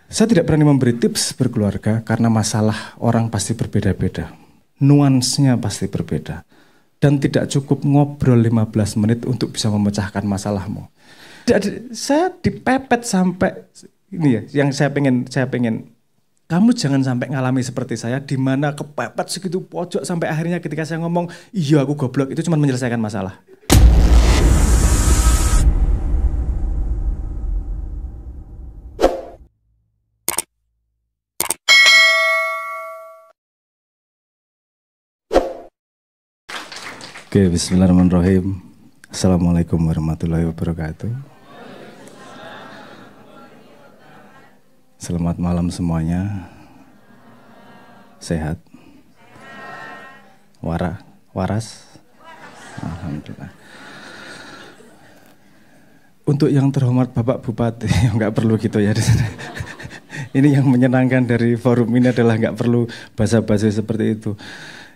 Saya tidak berani memberi tips berkeluarga karena masalah orang pasti berbeda-beda. Nuansnya pasti berbeda. Dan tidak cukup ngobrol 15 menit untuk bisa memecahkan masalahmu. Saya dipepet sampai ini ya, yang saya pengen kamu jangan sampai ngalami seperti saya di mana kepepet segitu pojok sampai akhirnya ketika saya ngomong iya aku goblok itu cuma menyelesaikan masalah. Oke, bismillahirrahmanirrahim. Assalamualaikum warahmatullahi wabarakatuh. Selamat malam semuanya. Sehat? Waras? Alhamdulillah. Untuk yang terhormat Bapak Bupati, nggak perlu gitu ya. Ini yang menyenangkan dari forum ini adalah nggak perlu basa-basi seperti itu.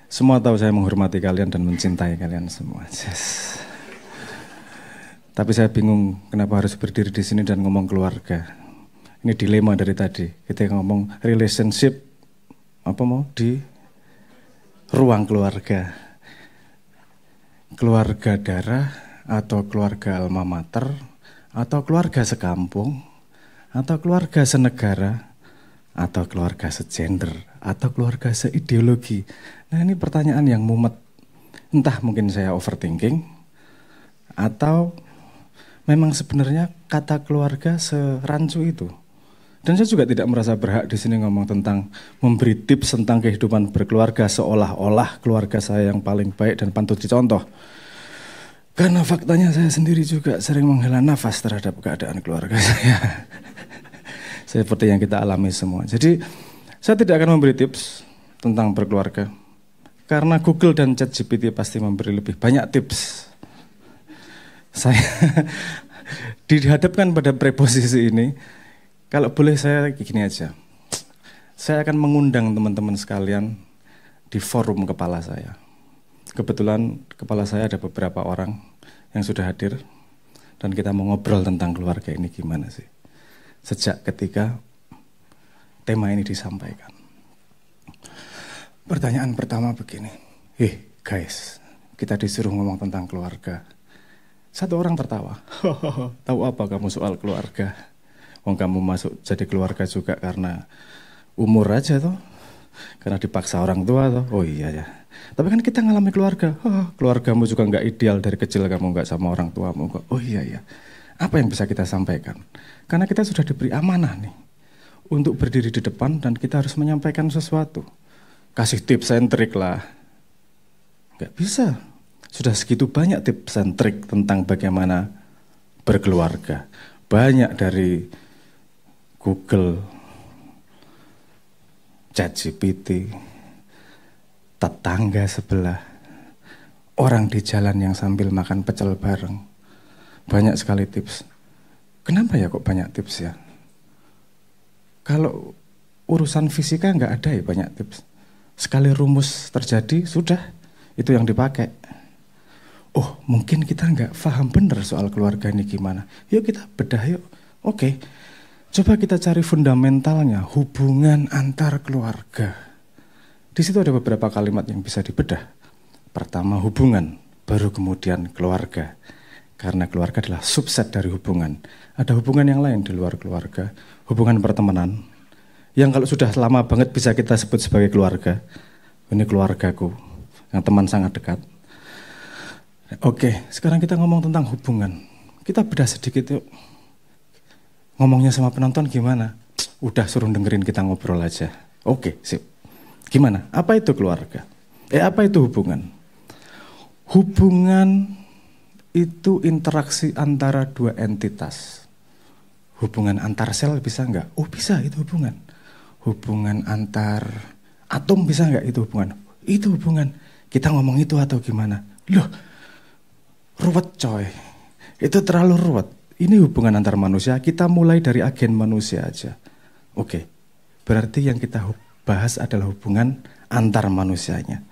Semua tahu saya menghormati kalian dan mencintai kalian semua. Yes. Tapi saya bingung kenapa harus berdiri di sini dan ngomong keluarga. Ini dilema dari tadi. Kita ngomong relationship di ruang keluarga. Keluarga darah atau keluarga alma mater atau keluarga sekampung atau keluarga senegara atau keluarga segender atau keluarga seideologi. Nah ini pertanyaan yang mumet. Entah mungkin saya overthinking atau memang sebenarnya kata keluarga serancu itu. Dan saya juga tidak merasa berhak di sini ngomong tentang memberi tips tentang kehidupan berkeluarga seolah-olah keluarga saya yang paling baik dan patut dicontoh. Karena faktanya saya sendiri juga sering menghela nafas terhadap keadaan keluarga saya. Seperti yang kita alami semua. Jadi saya tidak akan memberi tips tentang berkeluarga. Karena Google dan ChatGPT pasti memberi lebih banyak tips. Saya dihadapkan pada preposisi ini. Kalau boleh saya gini aja. Saya akan mengundang teman-teman sekalian di forum kepala saya. Kebetulan kepala saya ada beberapa orang yang sudah hadir. Dan kita mau ngobrol tentang keluarga ini gimana sih. Sejak ketika tema ini disampaikan. Pertanyaan pertama begini. Guys, kita disuruh ngomong tentang keluarga. Satu orang tertawa. Tahu apa kamu soal keluarga? Wong kamu masuk jadi keluarga juga karena umur aja toh. Karena dipaksa orang tua toh. Oh iya ya. Tapi kan kita ngalami keluarga. Keluargamu juga nggak ideal dari kecil kamu nggak sama orang tuamu. Oh iya ya. Apa yang bisa kita sampaikan? Karena kita sudah diberi amanah nih. Untuk berdiri di depan dan kita harus menyampaikan sesuatu. Kasih tips and trik lah. Nggak bisa. Sudah segitu banyak tips and trik tentang bagaimana berkeluarga. Banyak dari Google, ChatGPT, tetangga sebelah, orang di jalan yang sambil makan pecel bareng. Banyak sekali tips. Kenapa ya kok banyak tips ya? Kalau urusan fisika nggak ada ya banyak tips. Sekali rumus terjadi, sudah. Itu yang dipakai. Oh, mungkin kita nggak paham benar soal keluarga ini gimana. Yuk kita bedah yuk. Oke, coba kita cari fundamentalnya, hubungan antar keluarga. Di situ ada beberapa kalimat yang bisa dibedah. Pertama hubungan, baru kemudian keluarga. Karena keluarga adalah subset dari hubungan. Ada hubungan yang lain di luar keluarga. Hubungan pertemanan. Yang kalau sudah lama banget bisa kita sebut sebagai keluarga. Ini keluargaku. Yang teman sangat dekat. Oke, sekarang kita ngomong tentang hubungan. Kita bedah sedikit yuk. Ngomongnya sama penonton gimana? Udah suruh dengerin kita ngobrol aja. Oke, sip. Gimana? Apa itu keluarga? Apa itu hubungan? Hubungan itu interaksi antara dua entitas. Hubungan antar sel bisa nggak? Oh bisa, itu hubungan. Hubungan antar atom bisa nggak? Itu hubungan. Itu hubungan. Kita ngomong itu atau gimana? Loh, ruwet coy. Itu terlalu ruwet. Ini hubungan antar manusia. Kita mulai dari agen manusia aja. Oke, berarti yang kita bahas adalah hubungan antar manusianya.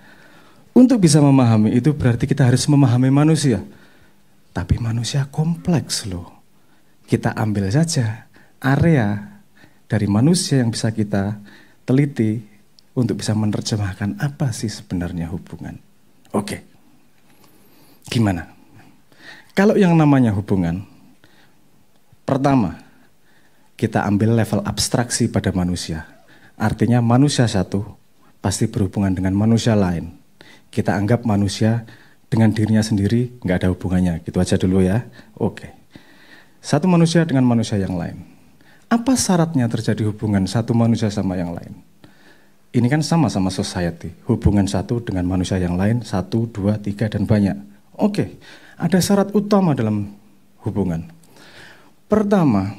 Untuk bisa memahami itu berarti kita harus memahami manusia. Tapi manusia kompleks loh. Kita ambil saja area dari manusia yang bisa kita teliti untuk bisa menerjemahkan apa sih sebenarnya hubungan. Oke, gimana? Kalau yang namanya hubungan, pertama, kita ambil level abstraksi pada manusia. Artinya manusia satu pasti berhubungan dengan manusia lain. Kita anggap manusia dengan dirinya sendiri nggak ada hubungannya. Gitu aja dulu ya. Oke. Satu manusia dengan manusia yang lain. Apa syaratnya terjadi hubungan satu manusia sama yang lain? Ini kan sama-sama society. Hubungan satu dengan manusia yang lain, 1, 2, 3, dan banyak. Oke, ada syarat utama dalam hubungan. Pertama,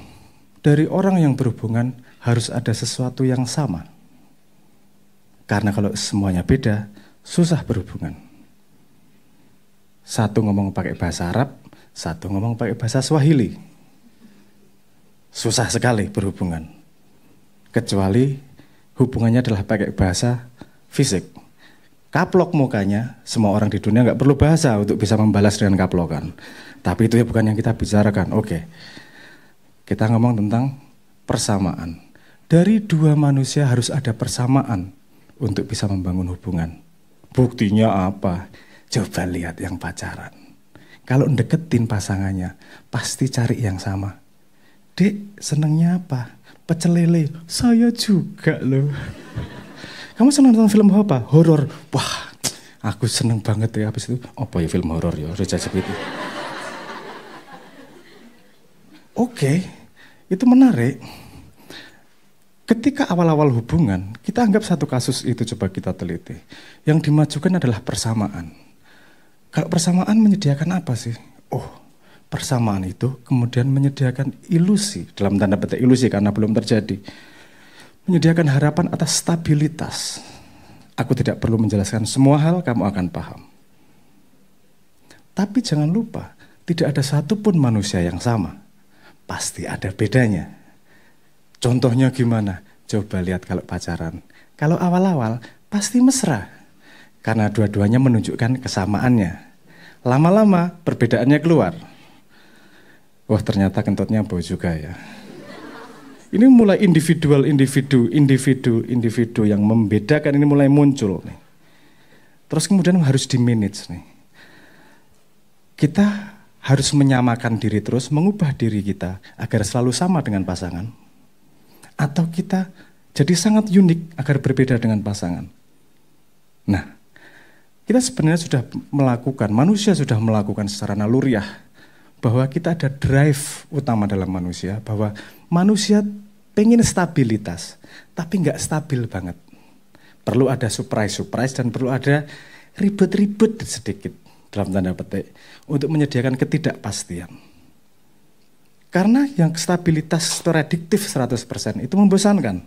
dari orang yang berhubungan harus ada sesuatu yang sama. Karena kalau semuanya beda, susah berhubungan. Satu ngomong pakai bahasa Arab, satu ngomong pakai bahasa Swahili. Susah sekali berhubungan. Kecuali hubungannya adalah pakai bahasa fisik. Kaplok mukanya, semua orang di dunia nggak perlu bahasa untuk bisa membalas dengan kaplokan. Tapi itu ya bukan yang kita bicarakan. Oke. Kita ngomong tentang persamaan. Dari dua manusia harus ada persamaan untuk bisa membangun hubungan. Buktinya apa? Coba lihat yang pacaran. Kalau deketin pasangannya, pasti cari yang sama. Dek, senengnya apa? Pecel lele. Saya juga loh. Kamu seneng nonton film apa? Horor. Wah, aku seneng banget ya habis itu. Apa ya film horor ya? Reja segitu. Oke, itu menarik. Ketika awal-awal hubungan, kita anggap satu kasus itu coba kita teliti. Yang dimajukan adalah persamaan. Kalau persamaan menyediakan apa sih? Oh, persamaan itu kemudian menyediakan ilusi, dalam tanda petik ilusi karena belum terjadi. Menyediakan harapan atas stabilitas. Aku tidak perlu menjelaskan semua hal, kamu akan paham. Tapi jangan lupa, tidak ada satupun manusia yang sama. Pasti ada bedanya. Contohnya gimana? Coba lihat kalau pacaran. Kalau awal-awal pasti mesra. Karena dua-duanya menunjukkan kesamaannya. Lama-lama perbedaannya keluar. Wah, ternyata kentutnya bau juga ya. Ini mulai individu yang membedakan ini mulai muncul nih. Terus kemudian harus di-manage nih. Kita harus menyamakan diri terus, mengubah diri kita agar selalu sama dengan pasangan. Atau kita jadi sangat unik agar berbeda dengan pasangan. Nah, kita sebenarnya sudah melakukan, manusia sudah melakukan secara naluriah bahwa kita ada drive utama dalam manusia, bahwa manusia pengen stabilitas, tapi nggak stabil banget. Perlu ada surprise dan perlu ada ribet-ribet sedikit dalam tanda petik untuk menyediakan ketidakpastian. Karena yang stabilitas prediktif 100% itu membosankan.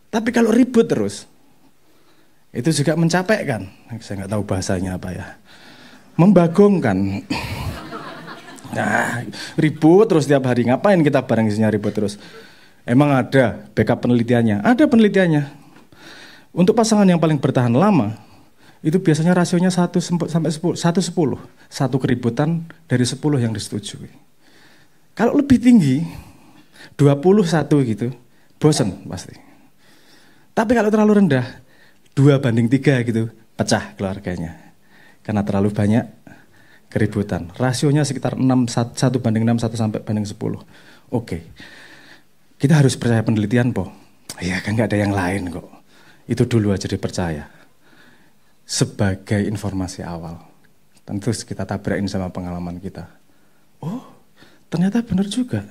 Tapi kalau ribut terus, itu juga mencapekkan. Saya nggak tahu bahasanya apa ya. Membagongkan. Nah, ribut terus tiap hari. Ngapain kita bareng isinya ribut terus? Emang ada backup penelitiannya? Ada penelitiannya. Untuk pasangan yang paling bertahan lama, itu biasanya rasionya 1 sampai 10. 1 keributan dari 10 yang disetujui. Kalau lebih tinggi, 21 gitu, bosen pasti. Tapi kalau terlalu rendah, 2:3 gitu, pecah keluarganya. Karena terlalu banyak keributan. Rasionya sekitar 1:6, 1:10. Oke, kita harus percaya penelitian, Po. Ya kan nggak ada yang lain kok. Itu dulu aja dipercaya. Sebagai informasi awal. Tentu kita tabrakin sama pengalaman kita. Oh, ternyata benar juga.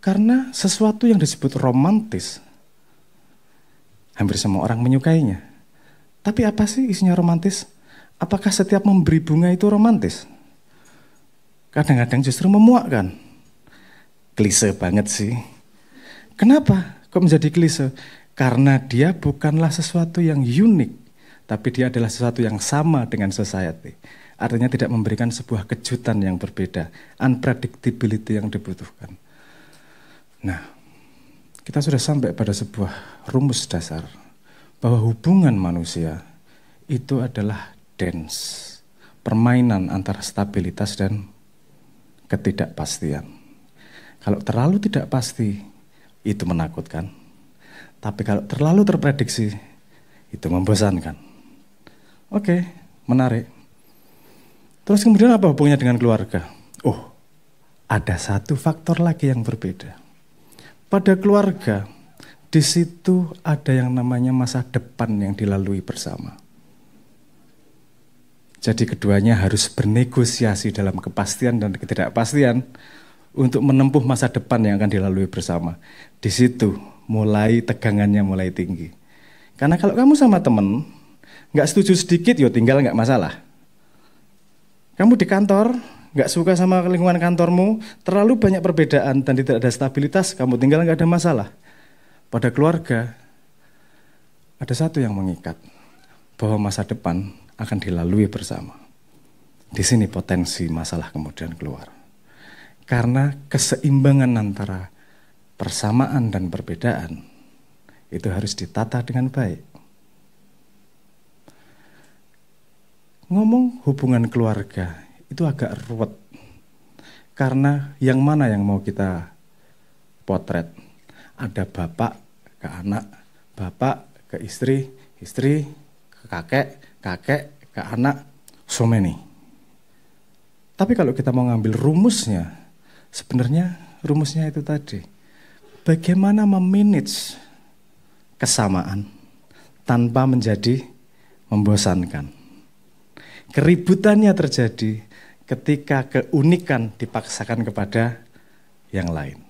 Karena sesuatu yang disebut romantis, hampir semua orang menyukainya. Tapi apa sih isinya romantis? Apakah setiap memberi bunga itu romantis? Kadang-kadang justru memuakkan. Klise banget sih. Kenapa kok menjadi klise? Karena dia bukanlah sesuatu yang unik, tapi dia adalah sesuatu yang sama dengan society. Artinya tidak memberikan sebuah kejutan yang berbeda, unpredictability yang dibutuhkan. Nah, kita sudah sampai pada sebuah rumus dasar bahwa hubungan manusia itu adalah dance, permainan antara stabilitas dan ketidakpastian. Kalau terlalu tidak pasti, itu menakutkan. Tapi kalau terlalu terprediksi, itu membosankan. Oke, menarik. Terus kemudian apa hubungannya dengan keluarga? Oh, ada satu faktor lagi yang berbeda. Pada keluarga, di situ ada yang namanya masa depan yang dilalui bersama. Jadi keduanya harus bernegosiasi dalam kepastian dan ketidakpastian untuk menempuh masa depan yang akan dilalui bersama. Di situ mulai tegangannya mulai tinggi. Karena kalau kamu sama temen, nggak setuju sedikit, ya tinggal nggak masalah. Kamu di kantor, nggak suka sama lingkungan kantormu, terlalu banyak perbedaan dan tidak ada stabilitas, kamu tinggal nggak ada masalah. Pada keluarga, ada satu yang mengikat, bahwa masa depan akan dilalui bersama. Di sini potensi masalah kemudian keluar. Karena keseimbangan antara persamaan dan perbedaan itu harus ditata dengan baik. Ngomong hubungan keluarga itu agak ruwet. Karena yang mana yang mau kita potret? Ada bapak ke anak, bapak ke istri, istri ke kakek, kakek ke anak, so many. Tapi kalau kita mau ngambil rumusnya, sebenarnya rumusnya itu tadi. Bagaimana memanage kesamaan tanpa menjadi membosankan. Keributannya terjadi ketika keunikan dipaksakan kepada yang lain.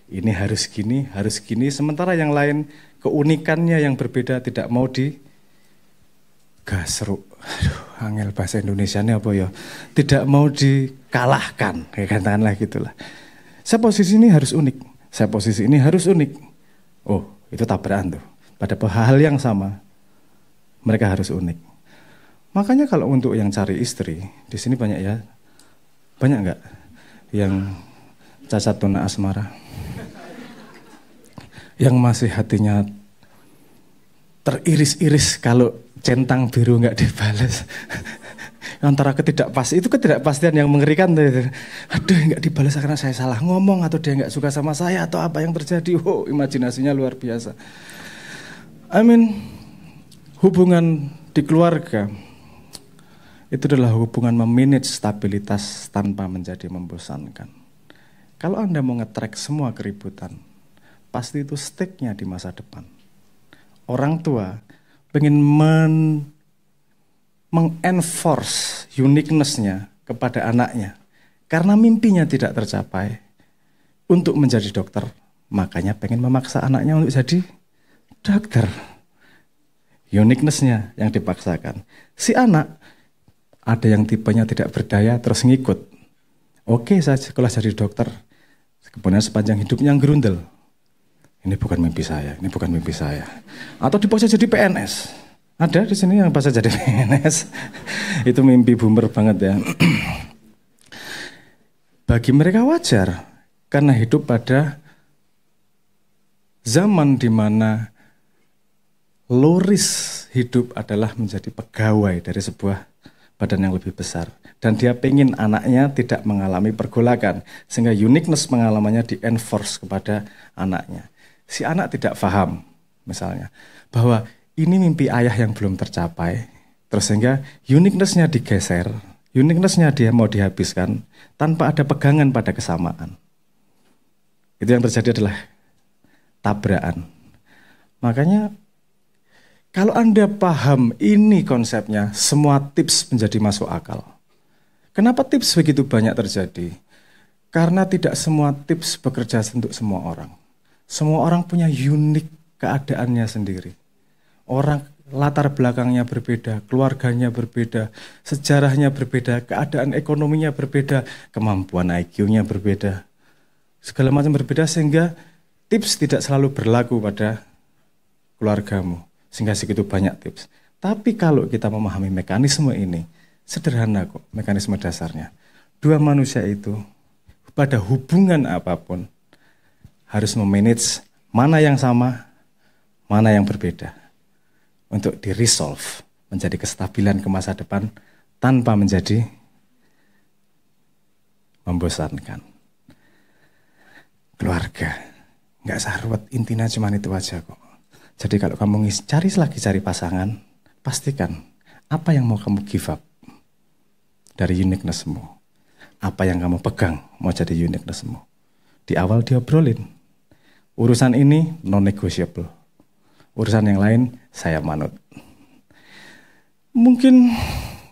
Ini harus gini, sementara yang lain keunikannya yang berbeda tidak mau digasruk. Aduh, angel bahasa Indonesianya apa ya? Tidak mau dikalahkan, kayak katakanlah gitulah. Saya posisi ini harus unik, saya posisi ini harus unik. Oh, itu tabrakan tuh. Pada hal yang sama, mereka harus unik. Makanya kalau untuk yang cari istri, di sini banyak ya, banyak nggak yang cacat tuna asmara, yang masih hatinya teriris-iris kalau centang biru nggak dibalas. Antara ketidakpastian, itu ketidakpastian yang mengerikan. Aduh, nggak dibalas karena saya salah ngomong, atau dia nggak suka sama saya, atau apa yang terjadi. Oh, imajinasinya luar biasa. Hubungan di keluarga itu adalah hubungan memanage stabilitas tanpa menjadi membosankan. Kalau Anda mau nge-track semua keributan, pasti itu stake-nya di masa depan. Orang tua pengen mengenforce uniqueness-nya kepada anaknya. Karena mimpinya tidak tercapai untuk menjadi dokter, makanya pengen memaksa anaknya untuk jadi dokter. Uniqueness-nya yang dipaksakan. Si anak ada yang tipenya tidak berdaya terus ngikut. Oke, saya sekolah jadi dokter. Kemudian sepanjang hidupnya gerundel. Ini bukan mimpi saya, ini bukan mimpi saya. Atau dipaksa jadi PNS. Ada di sini yang paksa jadi PNS. Itu mimpi boomer banget ya. Bagi mereka wajar karena hidup pada zaman di mana loris hidup adalah menjadi pegawai dari sebuah badan yang lebih besar. Dan dia pengen anaknya tidak mengalami pergolakan. Sehingga uniqueness pengalamannya di-enforce kepada anaknya. Si anak tidak paham, misalnya, bahwa ini mimpi ayah yang belum tercapai. Terus sehingga uniqueness-nya digeser, uniqueness-nya dia mau dihabiskan, tanpa ada pegangan pada kesamaan. Itu yang terjadi adalah tabrakan. Makanya, kalau Anda paham ini konsepnya, semua tips menjadi masuk akal. Kenapa tips begitu banyak terjadi? Karena tidak semua tips bekerja untuk semua orang. Semua orang punya unik keadaannya sendiri. Orang latar belakangnya berbeda, keluarganya berbeda, sejarahnya berbeda, keadaan ekonominya berbeda, kemampuan IQ-nya berbeda. Segala macam berbeda sehingga tips tidak selalu berlaku pada keluargamu. Sehingga segitu banyak tips. Tapi kalau kita memahami mekanisme ini, sederhana kok mekanisme dasarnya. Dua manusia itu pada hubungan apapun harus memanage mana yang sama, mana yang berbeda. Untuk di-resolve menjadi kestabilan ke masa depan tanpa menjadi membosankan. Keluarga, Nggak usah ruwet, intinya cuma itu aja kok. Jadi kalau kamu cari pasangan, pastikan apa yang mau kamu give up dari uniqueness-mu. Apa yang kamu pegang mau jadi uniqueness-mu. Di awal diobrolin, urusan ini non-negotiable. Urusan yang lain saya manut. Mungkin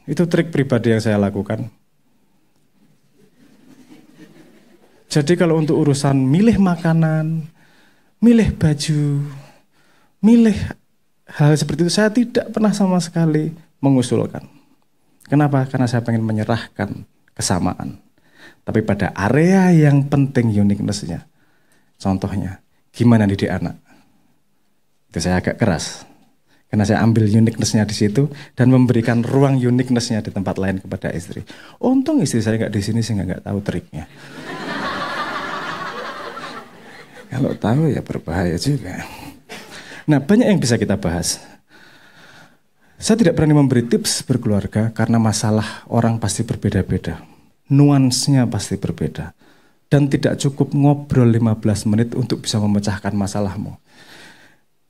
itu trik pribadi yang saya lakukan. Jadi kalau untuk urusan milih makanan, milih baju, milih hal seperti itu, saya tidak pernah sama sekali mengusulkan. Kenapa? Karena saya pengen menyerahkan kesamaan. Tapi pada area yang penting uniqueness-nya. Contohnya, gimana didik anak? Itu saya agak keras. Karena saya ambil uniqueness-nya di situ dan memberikan ruang uniqueness-nya di tempat lain kepada istri. Untung istri saya nggak di sini sehingga nggak tahu triknya. Kalau tahu ya berbahaya juga. Nah, banyak yang bisa kita bahas. Saya tidak berani memberi tips berkeluarga karena masalah orang pasti berbeda-beda. Nuansnya pasti berbeda. Dan tidak cukup ngobrol 15 menit untuk bisa memecahkan masalahmu.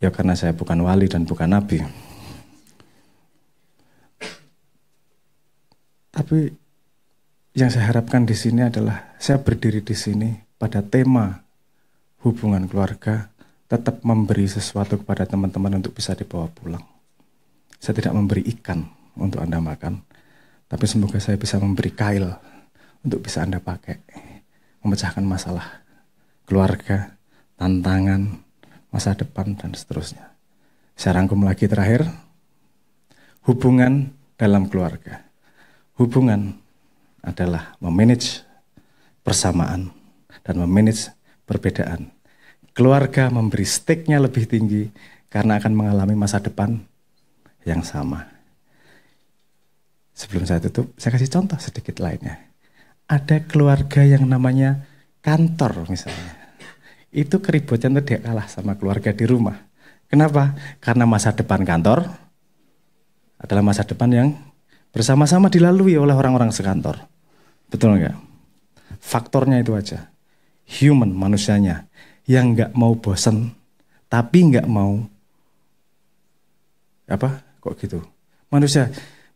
Ya karena saya bukan wali dan bukan nabi. Tapi yang saya harapkan di sini adalah saya berdiri di sini pada tema hubungan keluarga, tetap memberi sesuatu kepada teman-teman untuk bisa dibawa pulang. Saya tidak memberi ikan untuk Anda makan, tapi semoga saya bisa memberi kail untuk bisa Anda pakai, memecahkan masalah keluarga, tantangan, masa depan, dan seterusnya. Saya rangkum lagi terakhir, hubungan dalam keluarga. Hubungan adalah memanage persamaan dan memanage perbedaan. Keluarga memberi stake-nya lebih tinggi karena akan mengalami masa depan yang sama. Sebelum saya tutup, saya kasih contoh sedikit lainnya. Ada keluarga yang namanya kantor misalnya. Itu keributan tidak kalah sama keluarga di rumah. Kenapa? Karena masa depan kantor adalah masa depan yang bersama-sama dilalui oleh orang-orang sekantor. Betul nggak? Faktornya itu aja. Human, manusianya. Yang nggak mau bosen, tapi nggak mau kok gitu.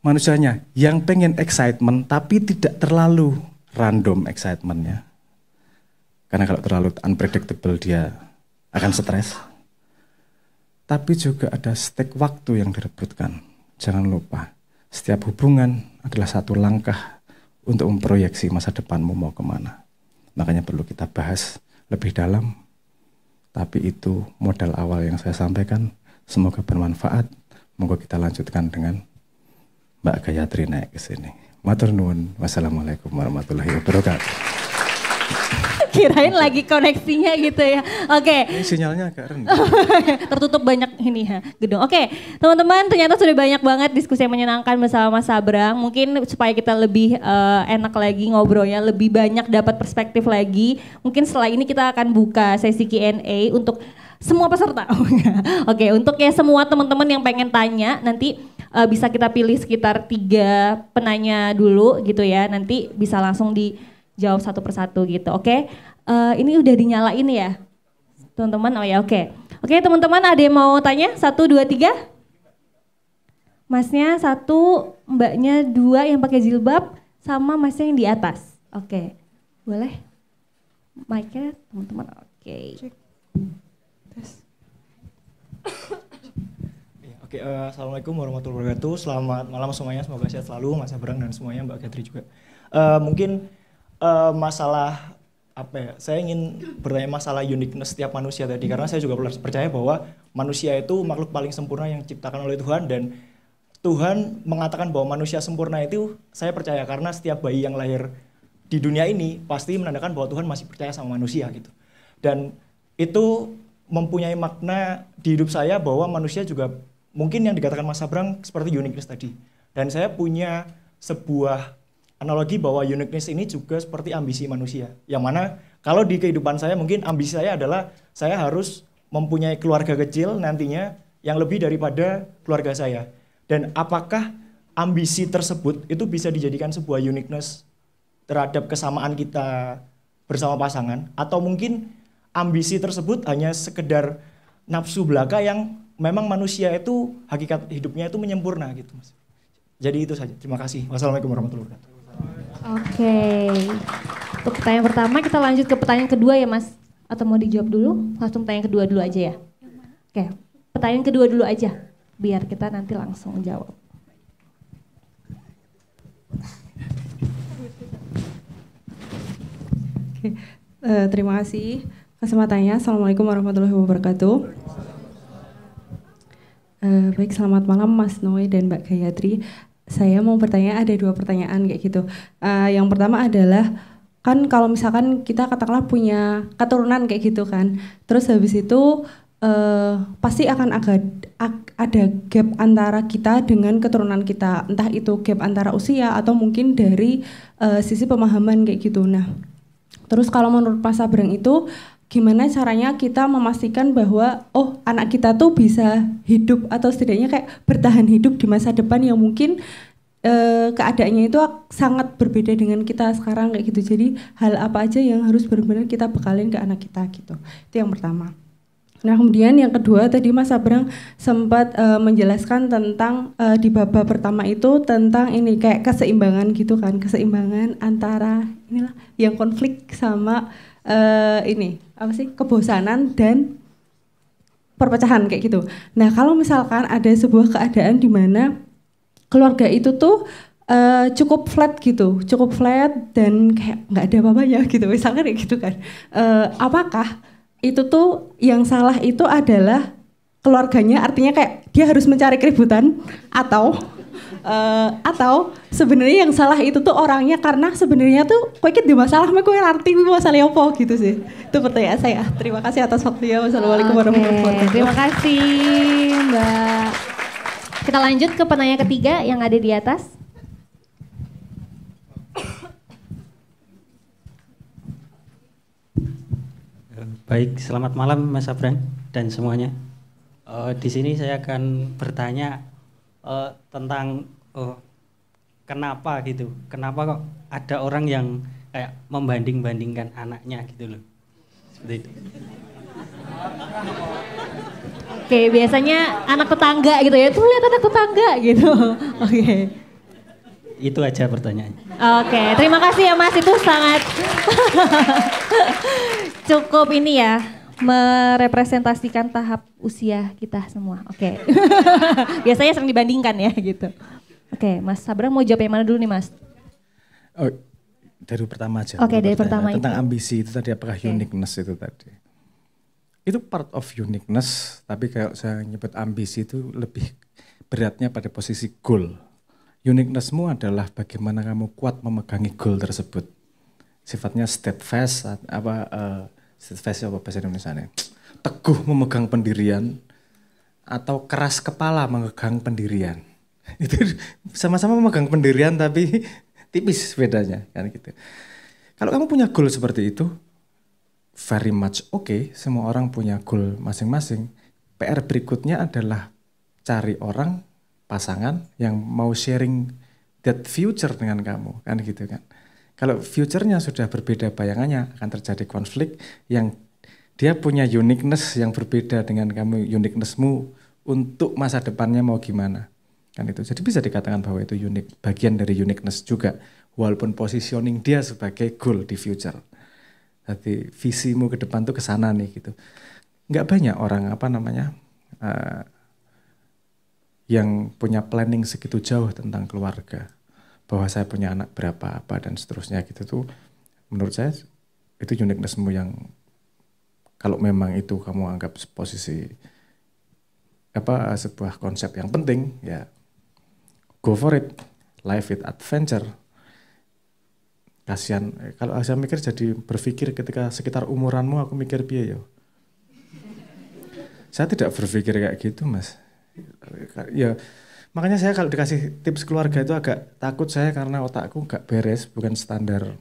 Manusianya yang pengen excitement, tapi tidak terlalu random excitementnya. Karena kalau terlalu unpredictable dia akan stres. Tapi juga ada stake waktu yang direbutkan. Jangan lupa, setiap hubungan adalah satu langkah untuk memproyeksi masa depanmu mau kemana. Makanya perlu kita bahas lebih dalam. Tapi itu modal awal yang saya sampaikan. Semoga bermanfaat. Moga kita lanjutkan dengan Mbak Gayatri naik ke sini. Matur nuwun. Wassalamualaikum warahmatullahi wabarakatuh. Kirain lagi koneksinya gitu ya. Oke. Ini sinyalnya agak rendah. Tertutup banyak ini ya, gedung. Oke, teman-teman ternyata sudah banyak banget diskusi yang menyenangkan bersama Mas Abrang. Mungkin supaya kita lebih enak lagi ngobrolnya, lebih banyak dapat perspektif lagi. Mungkin setelah ini kita akan buka sesi Q&A untuk semua peserta. Oke, untuk ya semua teman-teman yang pengen tanya nanti bisa kita pilih sekitar 3 penanya dulu gitu ya. Nanti bisa langsung dijawab satu persatu gitu. Oke, ini udah dinyalain ya teman-teman. Oh ya, oke. Oke teman-teman, ada yang mau tanya? 1, 2, 3. Masnya 1, mbaknya 2 yang pakai jilbab, sama masnya yang di atas. Oke, boleh? Mic-nya teman-teman. Oke. Oke, assalamualaikum warahmatullahi wabarakatuh. Selamat malam semuanya, semoga sehat selalu Mas Abrang dan semuanya, Mbak Gayatri juga. Mungkin masalah apa ya? Saya ingin bertanya masalah uniqueness setiap manusia tadi, karena saya juga percaya bahwa manusia itu makhluk paling sempurna yang diciptakan oleh Tuhan, dan Tuhan mengatakan bahwa manusia sempurna itu saya percaya karena setiap bayi yang lahir di dunia ini pasti menandakan bahwa Tuhan masih percaya sama manusia gitu. Dan itu mempunyai makna di hidup saya bahwa manusia juga mungkin yang dikatakan Mas Abrang seperti uniqueness tadi. Dan saya punya sebuah analogi bahwa uniqueness ini juga seperti ambisi manusia. Yang mana kalau di kehidupan saya mungkin ambisi saya adalah saya harus mempunyai keluarga kecil nantinya yang lebih daripada keluarga saya. Dan apakah ambisi tersebut itu bisa dijadikan sebuah uniqueness terhadap kesamaan kita bersama pasangan, atau mungkin ambisi tersebut hanya sekedar nafsu belaka yang memang manusia itu hakikat hidupnya itu menyempurna gitu Mas. Jadi itu saja. Terima kasih. Wassalamualaikum warahmatullahi wabarakatuh. Oke. Untuk pertanyaan pertama kita lanjut ke pertanyaan kedua ya Mas. Atau mau dijawab dulu? Langsung pertanyaan kedua dulu aja ya. Oke. Pertanyaan kedua dulu aja. Biar kita nanti langsung jawab. Oke. Terima kasih kesempatannya. Assalamualaikum warahmatullahi wabarakatuh. Baik, selamat malam Mas Noe dan Mbak Gayatri. Saya mau bertanya, ada 2 pertanyaan kayak gitu. Yang pertama adalah, kan kalau misalkan kita katakanlah punya keturunan kayak gitu kan, terus habis itu pasti akan ada gap antara kita dengan keturunan kita, entah itu gap antara usia atau mungkin dari sisi pemahaman kayak gitu. Nah, terus kalau menurut Mas Sabrang itu gimana caranya kita memastikan bahwa anak kita tuh bisa hidup atau setidaknya kayak bertahan hidup di masa depan yang mungkin keadaannya itu sangat berbeda dengan kita sekarang kayak gitu. Jadi hal apa aja yang harus benar-benar kita bekalin ke anak kita gitu. Itu yang pertama. Nah, kemudian yang kedua tadi Mas Sabrang sempat menjelaskan tentang di bab pertama itu tentang ini kayak keseimbangan gitu kan, keseimbangan antara inilah yang konflik sama ini apa sih, kebosanan dan perpecahan kayak gitu. Nah, kalau misalkan ada sebuah keadaan di mana keluarga itu tuh cukup flat gitu, cukup flat dan kayak nggak ada apa-apanya gitu, misalkan kayak gitu kan. Apakah itu tuh yang salah itu adalah keluarganya, artinya kayak dia harus mencari keributan, atau sebenarnya yang salah itu tuh orangnya, karena sebenarnya tuh kowe iki di masalah mah kowe ngerti masalah apa gitu sih. Itu pertanyaan saya. Terima kasih atas waktunya. Wassalamualaikum warahmatullahi wabarakatuh. Terima kasih Mbak. Kita lanjut ke penanya ketiga yang ada di atas. Baik, selamat malam Mas Sabrang dan semuanya. Di sini saya akan bertanya tentang kenapa gitu, kenapa kok ada orang yang kayak membanding-bandingkan anaknya gitu loh, seperti itu. Oke, biasanya anak tetangga gitu ya, tuh lihat anak tetangga gitu. Oke. Itu aja pertanyaannya. Oke, terima kasih ya Mas, itu sangat cukup ini ya, merepresentasikan tahap usia kita semua. Oke. Biasanya sering dibandingkan ya gitu. Oke, Mas Sabrang mau jawab yang mana dulu nih Mas? Oh, dari pertama aja. Oke, dari pertama tentang itu. ambisi itu tadi, apakah uniqueness itu tadi? Itu part of uniqueness, tapi kalau saya nyebut ambisi itu lebih beratnya pada posisi goal. Uniquenessmu adalah bagaimana kamu kuat memegangi goal tersebut. Sifatnya steadfast, steadfast apa bahasa Indonesianya? Teguh memegang pendirian atau keras kepala memegang pendirian. Itu sama-sama memegang pendirian tapi tipis bedanya kan gitu. Kalau kamu punya goal seperti itu, very much okay, semua orang punya goal masing-masing. PR berikutnya adalah cari orang, pasangan yang mau sharing that future dengan kamu, kan gitu kan. Kalau future-nya sudah berbeda bayangannya, akan terjadi konflik yang dia punya uniqueness yang berbeda dengan kamu, uniqueness-mu untuk masa depannya mau gimana. Kan itu. Jadi bisa dikatakan bahwa itu unik, bagian dari uniqueness juga, walaupun positioning dia sebagai goal di future. Jadi visimu ke depan tuh ke sana nih gitu. Nggak banyak orang yang punya planning segitu jauh tentang keluarga, bahwa saya punya anak berapa apa dan seterusnya gitu tuh. Menurut saya itu uniquenessmu yang kalau memang itu kamu anggap posisi sebuah konsep yang penting, ya go for it, life with adventure. Kasihan, kalau saya mikir jadi berpikir ketika sekitar umuranmu aku mikir piye yo. Saya tidak berpikir kayak gitu Mas. Ya makanya saya kalau dikasih tips keluarga itu agak takut saya karena otakku gak beres, bukan standar.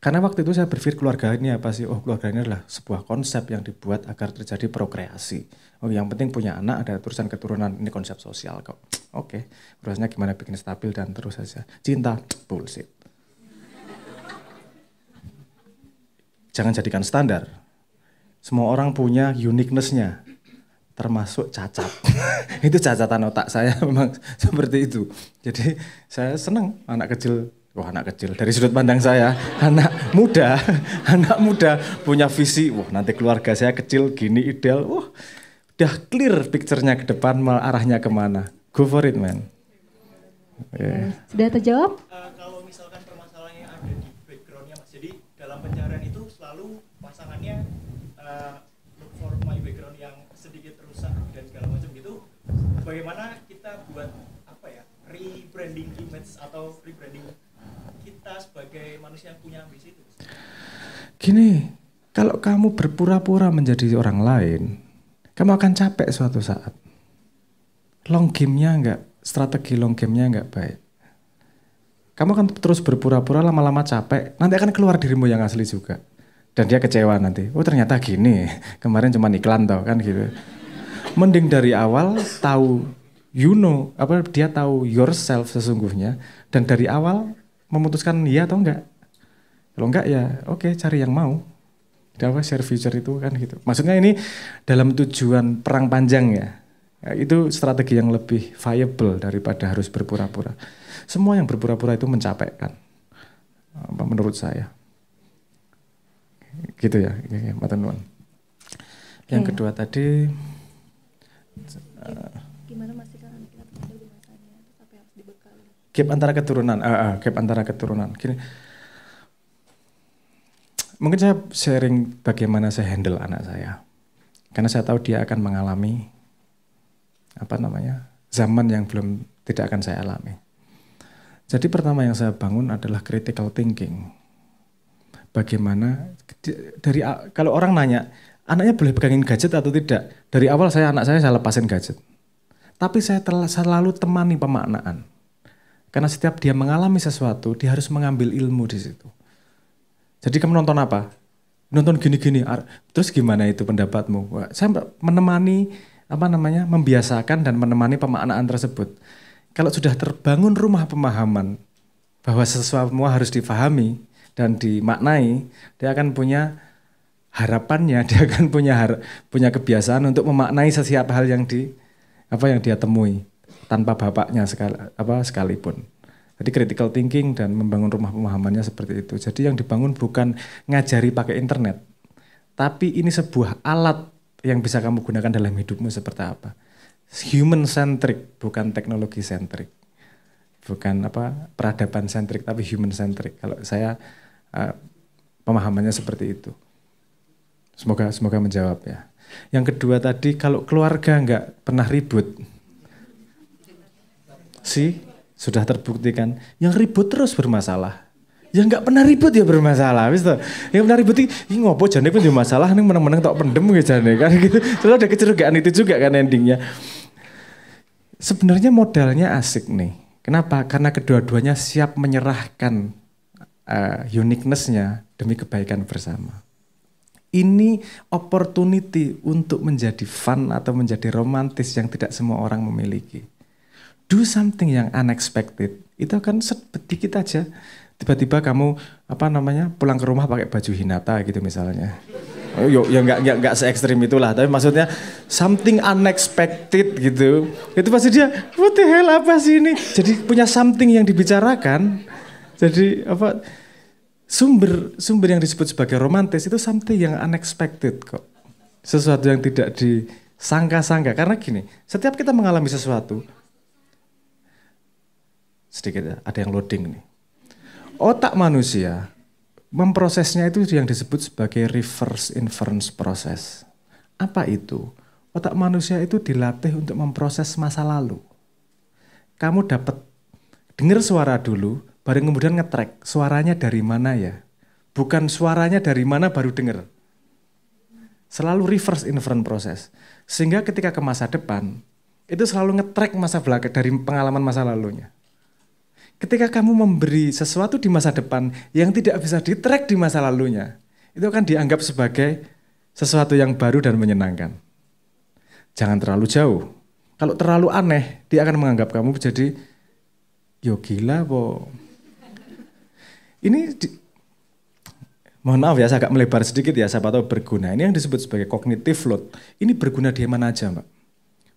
Karena waktu itu saya berpikir keluarga ini apa sih? Oh, keluarga ini adalah sebuah konsep yang dibuat agar terjadi prokreasi. Oh, yang penting punya anak, ada urusan keturunan, ini konsep sosial kok. Oke, urusannya gimana bikin stabil dan terus saja. Cinta, bullshit. Jangan jadikan standar. Semua orang punya uniqueness-nya, termasuk cacat. Itu cacatan otak saya memang seperti itu. Jadi saya senang anak kecil dari sudut pandang saya, anak muda punya visi, wah nanti keluarga saya kecil gini ideal, wah udah clear picture-nya ke depan arahnya kemana. Go for it man. Yeah. Sudah terjawab? Kalau misalkan permasalahannya ada di background-nya Mas, jadi dalam pencarian itu selalu pasangannya look for my background yang sedikit rusak dan segala macam gitu. Bagaimana kita buat apa ya, rebranding image atau rebranding kita sebagai manusia yang punya ambisi itu? Gini, kalau kamu berpura-pura menjadi orang lain, kamu akan capek suatu saat. Long game-nya enggak, strategi long game-nya enggak baik. Kamu akan terus berpura-pura, lama-lama capek, nanti akan keluar dirimu yang asli juga. Dan dia kecewa nanti, oh ternyata gini, kemarin cuma iklan toh kan gitu. Mending dari awal tahu, dia tahu yourself sesungguhnya, dan dari awal memutuskan iya atau enggak. Kalau enggak ya oke, cari yang mau. Share future itu kan gitu. Maksudnya ini dalam tujuan perang panjang ya. Itu strategi yang lebih viable daripada harus berpura-pura. Semua yang berpura-pura itu mencapaikan. Menurut saya. Gitu ya, Matenun. Yang kedua tadi gimana memastikan kita terpandang di masanya, terus apa yang harus dibekali? Gap antara keturunan. Gini. Mungkin saya sharing bagaimana saya handle anak saya. Karena saya tahu dia akan mengalami zaman yang tidak akan saya alami. Jadi pertama yang saya bangun adalah critical thinking. Bagaimana kalau orang nanya, anaknya boleh pegangin gadget atau tidak? Dari awal anak saya lepasin gadget. Tapi saya selalu temani pemaknaan. Karena setiap dia mengalami sesuatu, dia harus mengambil ilmu di situ. Jadi kamu nonton apa? Nonton gini-gini. Terus gimana itu pendapatmu? Saya menemani membiasakan dan menemani pemaknaan tersebut. Kalau sudah terbangun rumah pemahaman bahwa sesuatu harus difahami dan dimaknai, dia akan punya harapannya, dia akan punya kebiasaan untuk memaknai setiap hal yang dia temui tanpa bapaknya sekalipun. Jadi critical thinking dan membangun rumah pemahamannya seperti itu. Jadi yang dibangun bukan ngajari pakai internet, tapi ini sebuah alat yang bisa kamu gunakan dalam hidupmu seperti apa. Human centric, bukan teknologi centric. Bukan peradaban centric, tapi human centric. Kalau saya pemahamannya seperti itu. Semoga menjawab ya. Yang kedua tadi, kalau keluarga nggak pernah ribut, sudah terbuktikan yang ribut terus bermasalah. Yang nggak pernah ribut ya bermasalah, wis toh. Yang pernah ribut iki ngopo jane pun masalah ning meneng-meneng tok pendem jane kan gitu. Terus ada kecurigaan itu juga kan endingnya. Sebenarnya modalnya asik nih. Kenapa? Karena kedua-duanya siap menyerahkan uniqueness-nya demi kebaikan bersama. Ini opportunity untuk menjadi fun atau menjadi romantis yang tidak semua orang memiliki. Do something yang unexpected, itu akan sedikit aja. Tiba-tiba kamu pulang ke rumah pakai baju Hinata gitu misalnya. Oh, ya nggak se ekstrim itulah, tapi maksudnya something unexpected gitu. Itu pasti dia, what the hell apa sih ini? Jadi punya something yang dibicarakan. Jadi sumber yang disebut sebagai romantis itu something yang unexpected kok. Sesuatu yang tidak disangka-sangka. Karena gini, setiap kita mengalami sesuatu, sedikit ada yang loading nih. Otak manusia memprosesnya itu yang disebut sebagai reverse inference process. Apa itu? Otak manusia itu dilatih untuk memproses masa lalu. Kamu dapat dengar suara dulu, baru kemudian nge-track suaranya dari mana ya. Bukan suaranya dari mana baru dengar. Selalu reverse inference process. Sehingga ketika ke masa depan, itu selalu nge-track masa belakang dari pengalaman masa lalunya. Ketika kamu memberi sesuatu di masa depan yang tidak bisa di-track di masa lalunya, itu akan dianggap sebagai sesuatu yang baru dan menyenangkan. Jangan terlalu jauh. Kalau terlalu aneh, dia akan menganggap kamu jadi, yo gila po. Ini Mohon maaf ya, saya agak melebar sedikit ya, siapa tahu berguna. Ini yang disebut sebagai cognitive load. Ini berguna di mana aja, Mbak.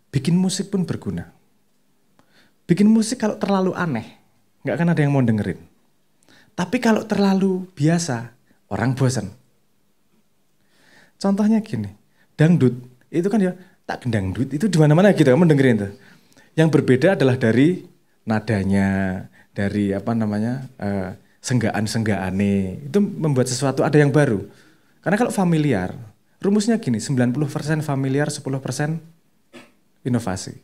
Bikin musik pun berguna. Bikin musik kalau terlalu aneh, nggak akan ada yang mau dengerin. Tapi kalau terlalu biasa, orang bosan. Contohnya gini, dangdut, itu kan ya, tak gendangdut, itu di mana-mana gitu, kamu dengerin tuh. Yang berbeda adalah dari nadanya, dari senggaan-senggaane, itu membuat sesuatu ada yang baru. Karena kalau familiar, rumusnya gini, 90% familiar, 10% inovasi.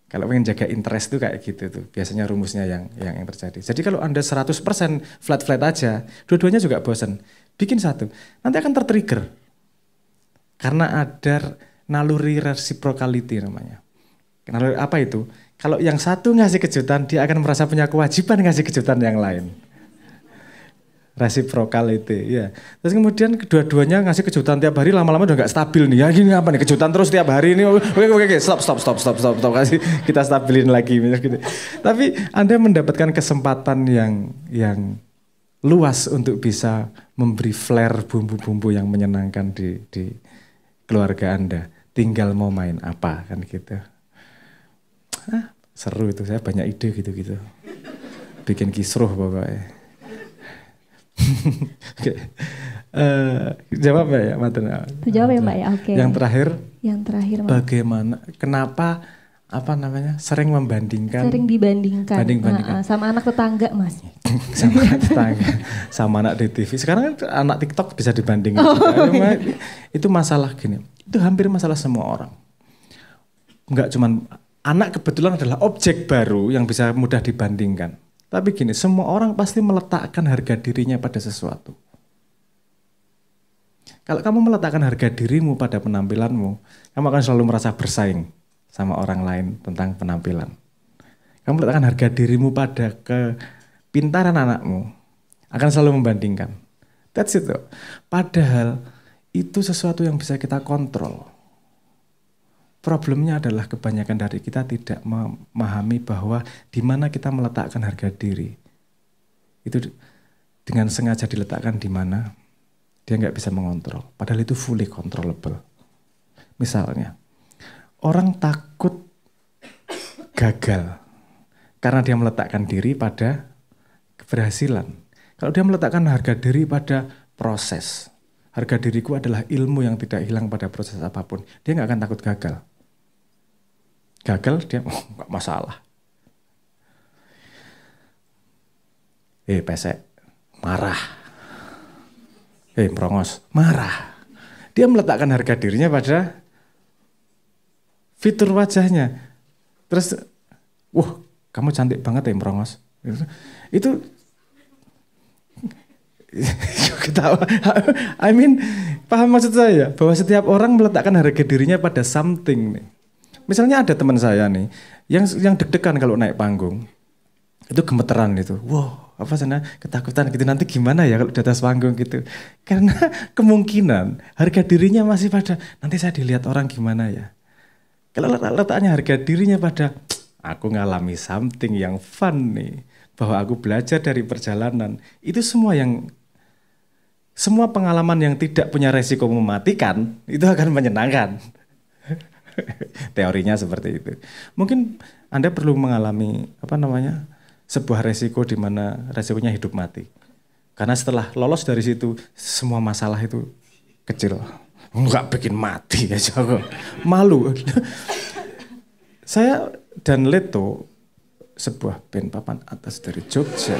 Kalau pengen jaga interest itu kayak gitu tuh, biasanya rumusnya yang terjadi. Jadi kalau Anda 100% flat-flat aja, dua-duanya juga bosan. Bikin satu, nanti akan tertrigger. Karena ada naluri reciprocality namanya. Naluri apa itu? Kalau yang satu ngasih kejutan, dia akan merasa punya kewajiban ngasih kejutan yang lain. Reciprocality, ya. Terus kemudian kedua-duanya ngasih kejutan tiap hari, lama-lama udah nggak stabil nih. Ya gini apa nih, kejutan terus tiap hari ini. Oke, stop. Kasih kita stabilin lagi. Gitu. Tapi Anda mendapatkan kesempatan yang luas untuk bisa memberi flare bumbu-bumbu yang menyenangkan di keluarga Anda. Tinggal mau main apa kan gitu. Seru itu, saya banyak ide gitu-gitu. Bikin kisruh pokoknya. Oke. Jawab ya, Maten. Jawab ya, Mbak ya. Oke. Yang terakhir, Mbak. Bagaimana? Kenapa sering membandingkan? Sering dibandingkan. Sama anak tetangga, Mas. Sama anak tetangga, sama anak di TV. Sekarang kan anak TikTok bisa dibandingin. Juga. Itu masalah gini. Itu hampir masalah semua orang. Enggak cuman anak kebetulan adalah objek baru yang bisa mudah dibandingkan. Tapi gini, semua orang pasti meletakkan harga dirinya pada sesuatu. Kalau kamu meletakkan harga dirimu pada penampilanmu, kamu akan selalu merasa bersaing sama orang lain tentang penampilan. Kamu meletakkan harga dirimu pada kepintaran anakmu, akan selalu membandingkan. That's it. Padahal itu sesuatu yang bisa kita kontrol. Problemnya adalah kebanyakan dari kita tidak memahami bahwa di mana kita meletakkan harga diri. Itu dengan sengaja diletakkan di mana dia nggak bisa mengontrol. Padahal itu fully controllable. Misalnya, orang takut gagal karena dia meletakkan diri pada keberhasilan. Kalau dia meletakkan harga diri pada proses, harga diriku adalah ilmu yang tidak hilang pada proses apapun, dia nggak akan takut gagal. Gagal dia nggak masalah. Pesek marah. Merongos marah. Dia meletakkan harga dirinya pada fitur wajahnya. Terus, kamu cantik banget merongos. Itu ketawa. Paham maksud saya bahwa setiap orang meletakkan harga dirinya pada something nih. Misalnya ada teman saya nih, yang deg-degan kalau naik panggung, itu gemeteran itu. Ketakutan gitu, nanti gimana ya kalau di atas panggung gitu. Karena kemungkinan harga dirinya masih pada, nanti saya dilihat orang gimana ya. Kalau letaknya harga dirinya pada, aku ngalami something yang fun nih, bahwa aku belajar dari perjalanan, itu semua pengalaman yang tidak punya resiko mematikan, itu akan menyenangkan. Teorinya seperti itu. Mungkin Anda perlu mengalami sebuah resiko di mana resikonya hidup mati. Karena setelah lolos dari situ, semua masalah itu kecil. Enggak bikin mati ya, jago. Malu. Saya dan Leto, sebuah band papan atas dari Jogja.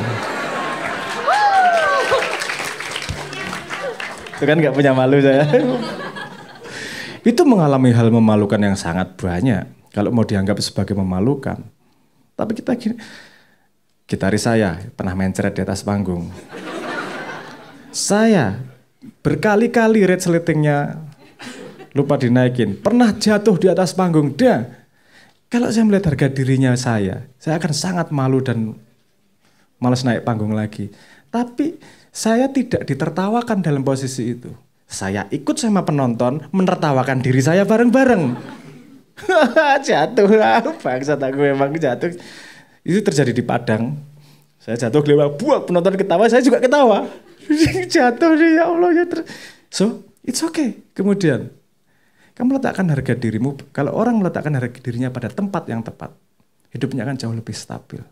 Itu kan nggak punya malu saya. Itu mengalami hal memalukan yang sangat banyak. Kalau mau dianggap sebagai memalukan. Tapi gitaris saya pernah mencret di atas panggung. Saya berkali-kali red sletingnya lupa dinaikin. Pernah jatuh di atas panggung. Kalau saya melihat harga dirinya saya akan sangat malu dan malas naik panggung lagi. Tapi saya tidak ditertawakan dalam posisi itu. Saya ikut sama penonton menertawakan diri saya bareng-bareng. Jatuh, bangsat aku memang jatuh. Itu terjadi di Padang. Saya jatuh gelembang, buat penonton ketawa, saya juga ketawa. Jatuh nih ya Allah ya. So, it's okay. Kemudian, kamu letakkan harga dirimu, kalau orang meletakkan harga dirinya pada tempat yang tepat, hidupnya akan jauh lebih stabil.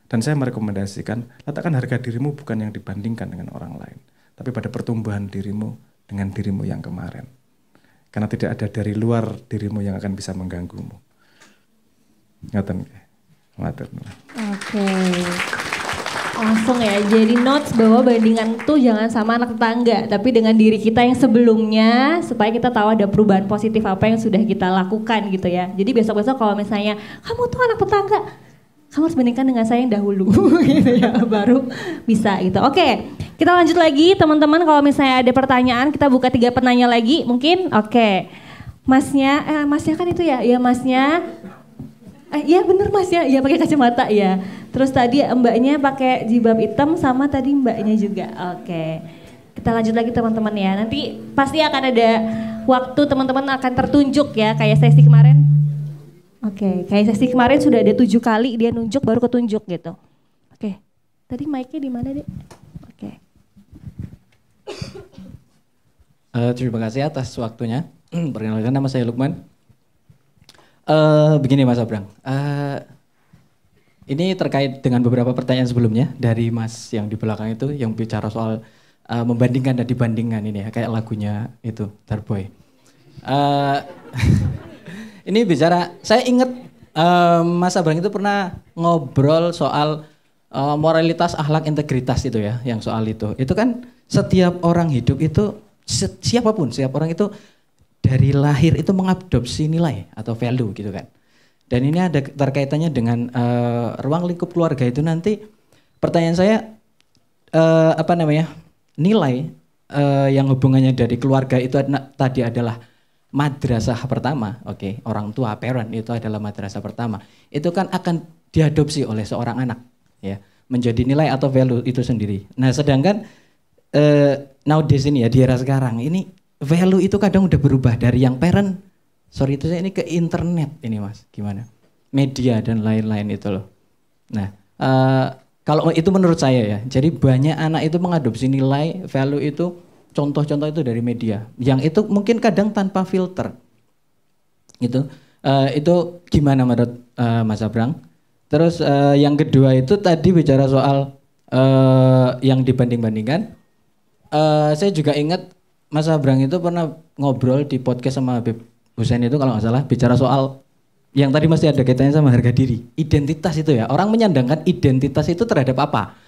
Dan saya merekomendasikan, letakkan harga dirimu bukan yang dibandingkan dengan orang lain, tapi pada pertumbuhan dirimu dengan dirimu yang kemarin. Karena tidak ada dari luar dirimu yang akan bisa mengganggumu. Ngaten. Oke. Langsung ya, jadi notes bahwa bandingan tuh jangan sama anak tetangga, tapi dengan diri kita yang sebelumnya, supaya kita tahu ada perubahan positif apa yang sudah kita lakukan gitu ya. Jadi besok-besok kalau misalnya, kamu tuh anak tetangga, kamu harus bandingkan dengan saya yang dahulu gitu ya, baru bisa gitu. Oke, kita lanjut lagi teman-teman, kalau misalnya ada pertanyaan, kita buka 3 penanya lagi mungkin. Oke, masnya kan itu ya, ya masnya. Iya bener mas ya, iya pakai kacamata ya. Terus tadi mbaknya pakai jilbab hitam sama tadi mbaknya juga. Oke, kita lanjut lagi teman-teman ya. Nanti pasti akan ada waktu teman-teman akan tertunjuk ya, kayak sesi kemarin. Oke, kayak sesi kemarin sudah ada 7 kali dia nunjuk baru ketunjuk gitu. Oke, tadi mic-nya di mana deh? Oke. Terima kasih atas waktunya. Perkenalkan, nama saya Lukman. Begini Mas Abrang, ini terkait dengan beberapa pertanyaan sebelumnya dari Mas yang di belakang itu yang bicara soal membandingkan dan dibandingkan ini ya, kayak lagunya itu Darboy. Ini bicara, saya ingat Mas Abrang itu pernah ngobrol soal moralitas, akhlak, integritas itu ya, yang soal itu. Itu kan setiap orang hidup itu, siapapun, setiap orang itu dari lahir itu mengadopsi nilai atau value gitu kan. Dan ini ada terkaitannya dengan ruang lingkup keluarga itu nanti. Pertanyaan saya nilai yang hubungannya dari keluarga itu tadi adalah madrasah pertama, oke, orang tua, parent itu adalah madrasah pertama. Itu kan akan diadopsi oleh seorang anak, ya, menjadi nilai atau value itu sendiri. Nah, sedangkan nowadays ini ya di era sekarang ini value itu kadang udah berubah dari yang parent, itu saya ini ke internet ini mas, gimana? Media dan lain-lain itu loh. Nah, kalau itu menurut saya ya, jadi banyak anak itu mengadopsi nilai, value itu, contoh-contoh itu dari media, yang itu mungkin kadang tanpa filter. Itu gimana menurut Mas Abrang? Terus yang kedua itu tadi bicara soal yang dibanding-bandingkan. Saya juga ingat Mas Abrang itu pernah ngobrol di podcast sama Habib Hussein itu kalau nggak salah, bicara soal yang tadi masih ada kaitannya sama harga diri, identitas itu ya. Orang menyandangkan identitas itu terhadap apa?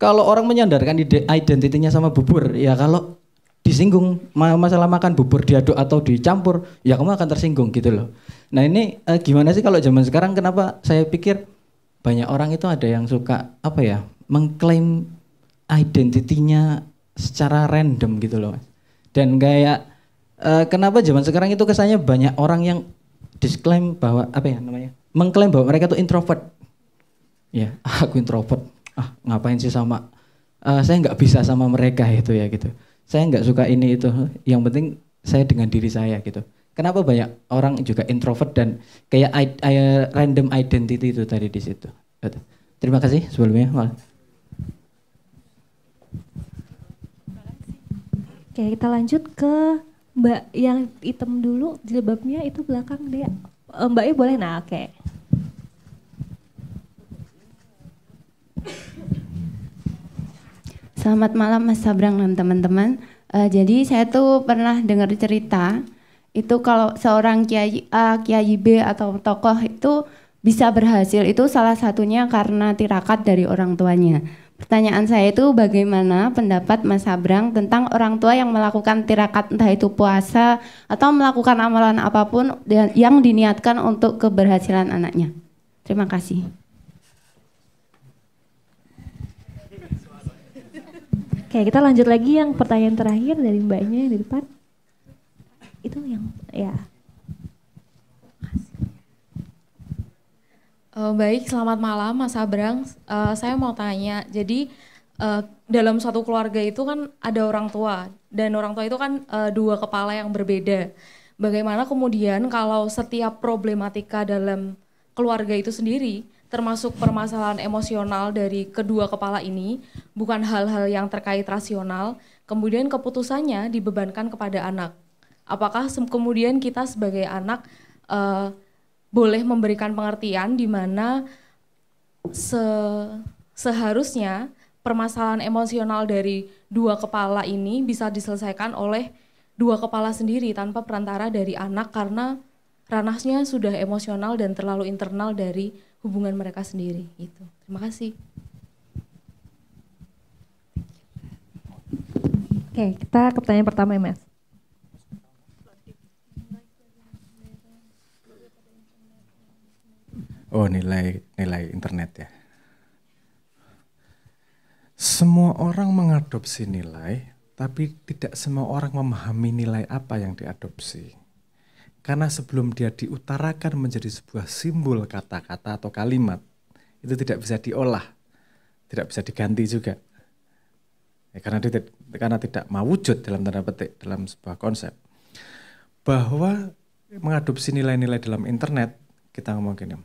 Kalau orang menyandarkan identitinya sama bubur, ya kalau disinggung masalah makan bubur diaduk atau dicampur, ya kamu akan tersinggung gitu loh. Nah ini gimana sih kalau zaman sekarang, kenapa saya pikir banyak orang itu ada yang suka mengklaim identitinya secara random gitu loh mas. Dan kayak kenapa zaman sekarang itu kesannya banyak orang yang disklaim bahwa mengklaim bahwa mereka tuh introvert. Ya, aku introvert. Ngapain sih sama saya nggak bisa sama mereka itu ya gitu. Saya nggak suka ini itu. Yang penting saya dengan diri saya gitu. Kenapa banyak orang juga introvert dan kayak random identity itu tadi di situ. Terima kasih sebelumnya. Oke, kita lanjut ke Mbak yang hitam dulu, jilbabnya itu belakang dia. Mbaknya boleh, nah oke. Selamat malam Mas Sabrang dan teman-teman. Jadi saya tuh pernah dengar cerita, itu kalau seorang kiai A, kiai B atau tokoh itu bisa berhasil, itu salah satunya karena tirakat dari orang tuanya. Pertanyaan saya itu bagaimana pendapat Mas Sabrang tentang orang tua yang melakukan tirakat, entah itu puasa atau melakukan amalan apapun yang diniatkan untuk keberhasilan anaknya. Terima kasih. Oke, kita lanjut lagi yang pertanyaan terakhir dari mbaknya di depan. Itu yang ya. Baik, selamat malam Mas Abrang. Saya mau tanya, jadi dalam suatu keluarga itu kan ada orang tua, dan orang tua itu kan dua kepala yang berbeda. Bagaimana kemudian kalau setiap problematika dalam keluarga itu sendiri termasuk permasalahan emosional dari kedua kepala ini, bukan hal-hal yang terkait rasional, kemudian keputusannya dibebankan kepada anak. Apakah kemudian kita sebagai anak boleh memberikan pengertian di mana seharusnya permasalahan emosional dari dua kepala ini bisa diselesaikan oleh dua kepala sendiri tanpa perantara dari anak karena ranahnya sudah emosional dan terlalu internal dari hubungan mereka sendiri. Gitu. Terima kasih. Oke, kita ke pertanyaan pertama ya, Mas. Oh, nilai internet ya. Semua orang mengadopsi nilai, tapi tidak semua orang memahami nilai apa yang diadopsi. Karena sebelum dia diutarakan menjadi sebuah simbol kata-kata atau kalimat, itu tidak bisa diolah, tidak bisa diganti juga. Ya, karena tidak mewujud dalam tanda petik dalam sebuah konsep. Bahwa mengadopsi nilai-nilai dalam internet, kita ngomong gini,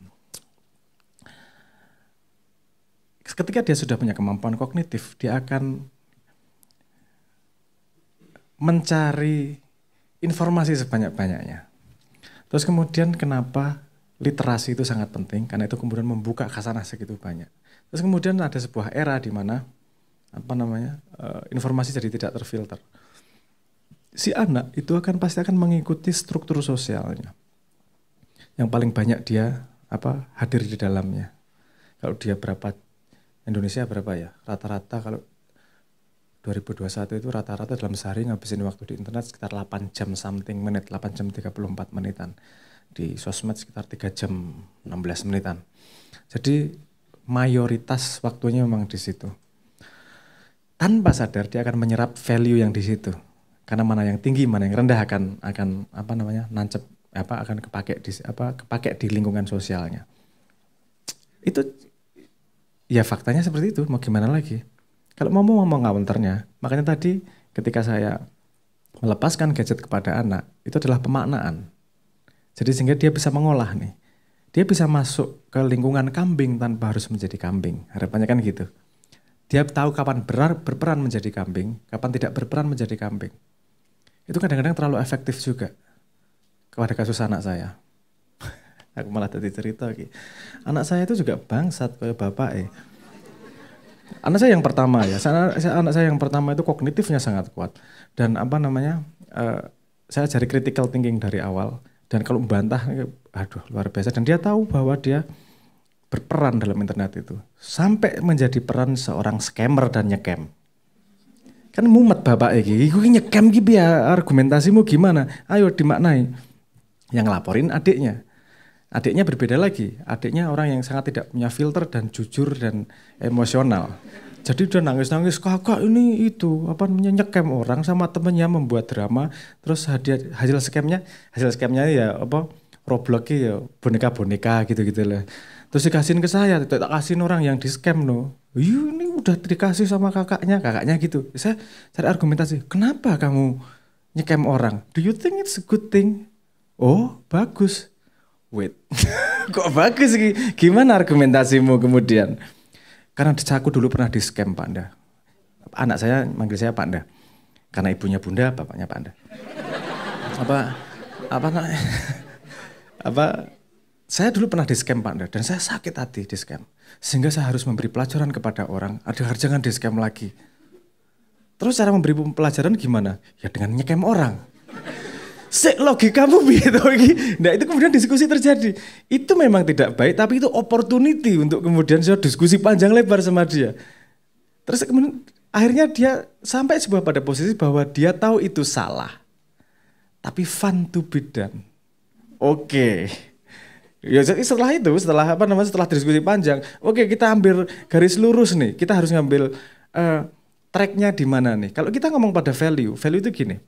ketika dia sudah punya kemampuan kognitif, dia akan mencari informasi sebanyak-banyaknya. Terus kemudian kenapa literasi itu sangat penting? Karena itu kemudian membuka khazanah segitu banyak. Terus kemudian ada sebuah era di mana informasi jadi tidak terfilter. Si anak itu pasti akan mengikuti struktur sosialnya. Yang paling banyak dia hadir di dalamnya. Kalau dia Indonesia berapa ya? Rata-rata kalau 2021 itu rata-rata dalam sehari ngabisin waktu di internet sekitar 8 jam something menit, 8 jam 34 menitan. Di sosmed sekitar 3 jam 16 menitan. Jadi mayoritas waktunya memang di situ. Tanpa sadar dia akan menyerap value yang di situ. Karena mana yang tinggi, mana yang rendah akan nancep akan kepake di lingkungan sosialnya. Itu ya faktanya seperti itu, mau gimana lagi. Kalau mau counternya, makanya tadi ketika saya melepaskan gadget kepada anak, itu adalah pemaknaan. Jadi sehingga dia bisa mengolah nih. Dia bisa masuk ke lingkungan kambing tanpa harus menjadi kambing. Harapannya kan gitu. Dia tahu kapan berperan menjadi kambing, kapan tidak berperan menjadi kambing. Itu kadang-kadang terlalu efektif juga. Kepada kasus anak saya. Aku malah tadi cerita lagi. Anak saya itu juga bangsat kayak bapak. Anak saya yang pertama ya. Anak saya yang pertama itu kognitifnya sangat kuat. Dan saya ajari critical thinking dari awal. Dan kalau membantah, aduh luar biasa. Dan dia tahu bahwa dia berperan dalam internet itu. Sampai menjadi peran seorang scammer dan nyecam. Kan mumet bapak iki. Gue nyecam gitu ya, argumentasimu gimana? Ayo dimaknai. Yang laporin adiknya. Adiknya berbeda lagi. Adiknya orang yang sangat tidak punya filter dan jujur dan emosional. Jadi dia nangis-nangis, kakak ini itu nyecam orang sama temennya membuat drama. Terus hasil scamnya ya Roblox ya boneka-boneka gitu-gitu lah. Terus dikasihin ke saya, tak kasihin orang yang di scam no. Ini udah dikasih sama kakaknya gitu. Saya cari argumentasi, kenapa kamu nyecam orang? Do you think it's a good thing? Oh bagus. Wait, kok bagus? Gimana argumentasimu kemudian? Karena aku dulu pernah di scam Pak Anda. Anak saya manggil saya Pak Anda. Karena ibunya Bunda, bapaknya Pak Anda. Saya dulu pernah di scam Pak Anda dan saya sakit hati di scam. Sehingga saya harus memberi pelajaran kepada orang, agar jangan di scam lagi. Terus cara memberi pelajaran gimana? Ya dengan nyecam orang. Logikamu gitu. Nah itu kemudian diskusi terjadi. Itu memang tidak baik, tapi itu opportunity untuk kemudian saya diskusi panjang lebar sama dia. Terus kemudian akhirnya dia sampai pada posisi bahwa dia tahu itu salah. Tapi fun to be done. Oke. Ya setelah itu, setelah diskusi panjang, oke kita ambil garis lurus nih. Kita harus ngambil tracknya di mana nih. Kalau kita ngomong pada value itu gini.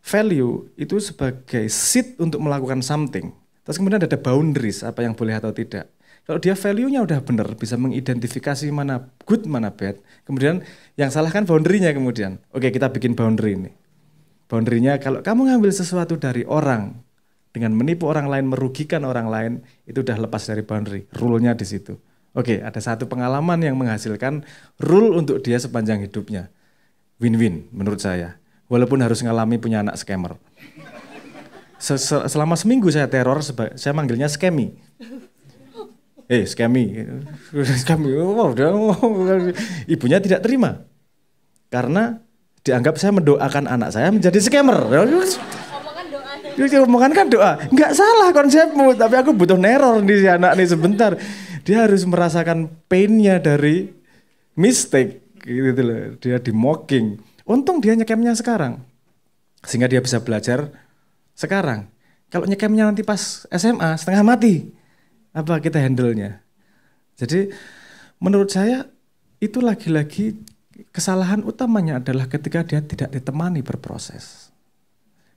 Value itu sebagai seed untuk melakukan something. Terus kemudian ada boundaries, apa yang boleh atau tidak. Kalau dia value-nya udah benar, bisa mengidentifikasi mana good, mana bad. Kemudian yang salah kan boundary-nya kemudian. Oke, kita bikin boundary ini. Boundary-nya kalau kamu ngambil sesuatu dari orang dengan menipu orang lain, merugikan orang lain, itu udah lepas dari boundary. Rule-nya di situ. Oke, ada satu pengalaman yang menghasilkan rule untuk dia sepanjang hidupnya. Win-win menurut saya. Walaupun harus ngalami punya anak scammer. Selama seminggu saya teror, saya manggilnya scammy. Scammy. Ibunya tidak terima. Karena dianggap saya mendoakan anak saya menjadi scammer. Omongan kan doa. Enggak salah konsepmu, tapi aku butuh neror di si anak nih sebentar. Dia harus merasakan pain-nya dari mistake gitu loh. Dia di mocking. Untung dia nyekemnya sekarang. Sehingga dia bisa belajar sekarang. Kalau nyekemnya nanti pas SMA setengah mati. Apa kita handle-nya? Jadi menurut saya itu lagi-lagi kesalahan utamanya adalah ketika dia tidak ditemani berproses.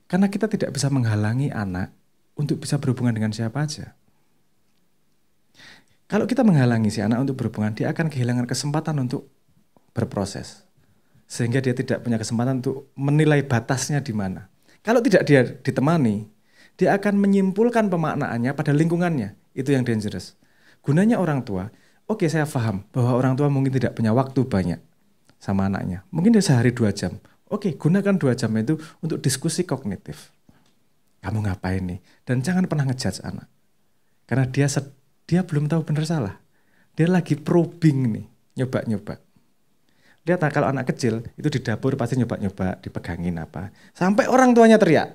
Karena kita tidak bisa menghalangi anak untuk bisa berhubungan dengan siapa aja. Kalau kita menghalangi si anak untuk berhubungan, dia akan kehilangan kesempatan untuk berproses. Sehingga dia tidak punya kesempatan untuk menilai batasnya di mana. Kalau tidak dia ditemani, dia akan menyimpulkan pemaknaannya pada lingkungannya. Itu yang dangerous. Gunanya orang tua, oke saya paham bahwa orang tua mungkin tidak punya waktu banyak sama anaknya. Mungkin dia sehari 2 jam. Oke, gunakan 2 jam itu untuk diskusi kognitif. Kamu ngapain nih? Dan jangan pernah ngejudge anak. Karena dia belum tahu benar salah. Dia lagi probing nih, nyoba-nyoba. Lihat kalau anak kecil itu di dapur pasti nyoba-nyoba dipegangin apa. Sampai orang tuanya teriak.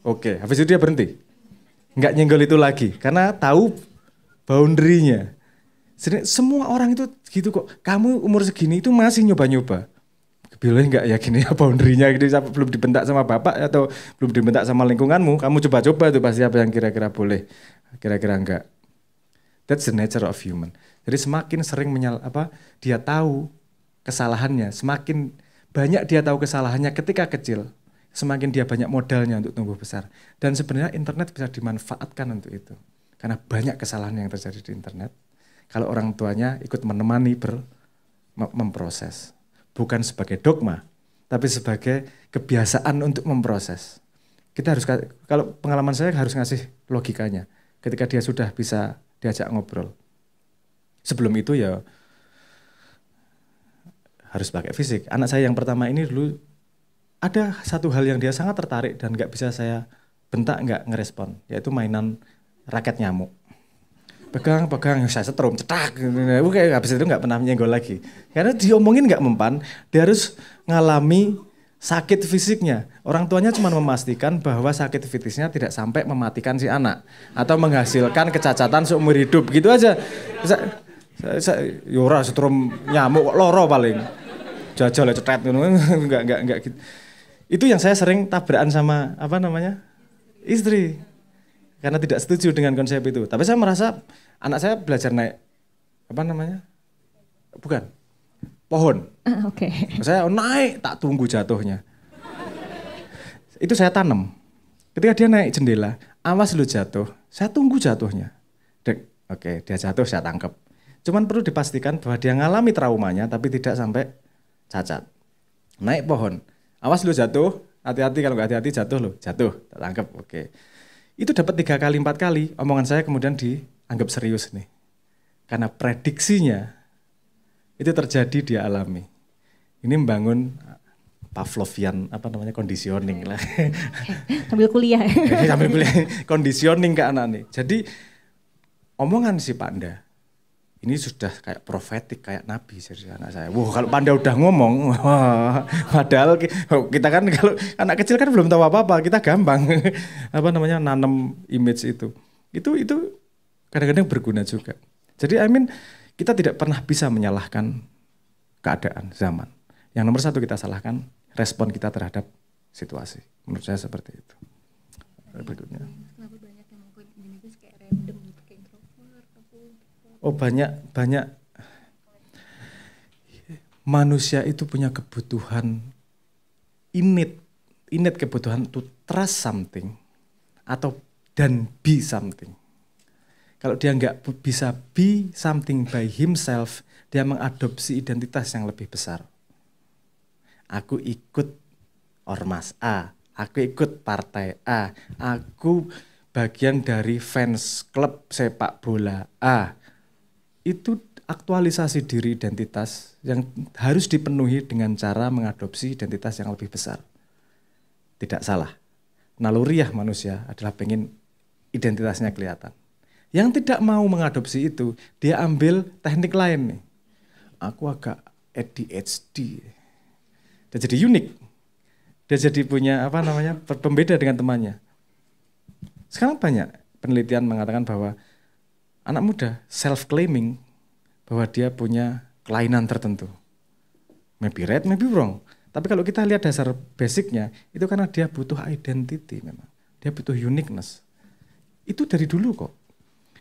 Oke, habis itu dia berhenti. Nggak nyenggol itu lagi karena tahu boundary-nya. Semua orang itu gitu kok. Kamu umur segini itu masih nyoba-nyoba. Bila nggak yakin ya boundary-nya gitu, belum dibentak sama bapak atau belum dibentak sama lingkunganmu, kamu coba-coba tuh pasti apa yang kira-kira boleh, kira-kira enggak. That's the nature of human. Jadi semakin sering dia tahu kesalahannya, semakin banyak dia tahu kesalahannya ketika kecil, semakin dia banyak modalnya untuk tumbuh besar. Dan sebenarnya internet bisa dimanfaatkan untuk itu. Karena banyak kesalahan yang terjadi di internet. Kalau orang tuanya ikut menemani memproses. Bukan sebagai dogma, tapi sebagai kebiasaan untuk memproses. Kita harus, kalau pengalaman saya harus ngasih logikanya. Ketika dia sudah bisa diajak ngobrol. Sebelum itu ya harus pakai fisik. Anak saya yang pertama ini dulu ada satu hal yang dia sangat tertarik dan nggak bisa saya bentak, nggak ngerespon, yaitu mainan raket nyamuk. Pegang, saya setrum, cetak. Oke, habis itu nggak pernah nyenggol lagi. Karena diomongin nggak mempan, dia harus ngalami sakit fisiknya. Orang tuanya cuma memastikan bahwa sakit fisiknya tidak sampai mematikan si anak atau menghasilkan kecacatan seumur hidup, gitu aja. Yora setrum nyamuk loro paling. Jajal cetet enggak gitu. Itu yang saya sering tabrakan sama istri. Karena tidak setuju dengan konsep itu. Tapi saya merasa anak saya belajar naik pohon. Oke. Saya naik, tak tunggu jatuhnya. Itu saya tanam. Ketika dia naik jendela, awas lu jatuh. Saya tunggu jatuhnya. Oke, dia jatuh saya tangkap. Cuman perlu dipastikan bahwa dia ngalami traumanya tapi tidak sampai cacat. Naik pohon, awas lu jatuh, hati-hati kalau nggak hati-hati jatuh lu, jatuh, tak tangkap, oke. Itu dapat 3 kali, 4 kali, omongan saya kemudian dianggap serius nih. Karena prediksinya itu terjadi dia alami. Ini membangun Pavlovian conditioning lah. Sambil kuliah. Sambil kuliah, conditioning ke anak nih. Jadi omongan si Panda ini sudah kayak profetik, kayak nabi serius anak saya. Wah, kalau Panda udah ngomong, padahal kita kan kalau anak kecil kan belum tahu apa-apa, kita gampang nanam image itu. Itu kadang-kadang berguna juga. Jadi kita tidak pernah bisa menyalahkan keadaan zaman. Yang nomor 1 kita salahkan respon kita terhadap situasi. Menurut saya seperti itu. Berikutnya. Oh banyak manusia itu punya kebutuhan innate kebutuhan to trust something dan be something. Kalau dia nggak bisa be something by himself, dia mengadopsi identitas yang lebih besar. Aku ikut ormas A, aku ikut partai A, aku bagian dari fans klub sepak bola A. Itu aktualisasi diri identitas yang harus dipenuhi dengan cara mengadopsi identitas yang lebih besar. Tidak salah. Naluriah manusia adalah pengen identitasnya kelihatan. Yang tidak mau mengadopsi itu, dia ambil teknik lain nih. Aku agak ADHD. Dia jadi unik. Dia jadi punya pembeda dengan temannya. Sekarang banyak penelitian mengatakan bahwa anak muda self-claiming bahwa dia punya kelainan tertentu. Maybe right, maybe wrong. Tapi kalau kita lihat dasar basicnya, itu karena dia butuh identity memang. Dia butuh uniqueness. Itu dari dulu kok.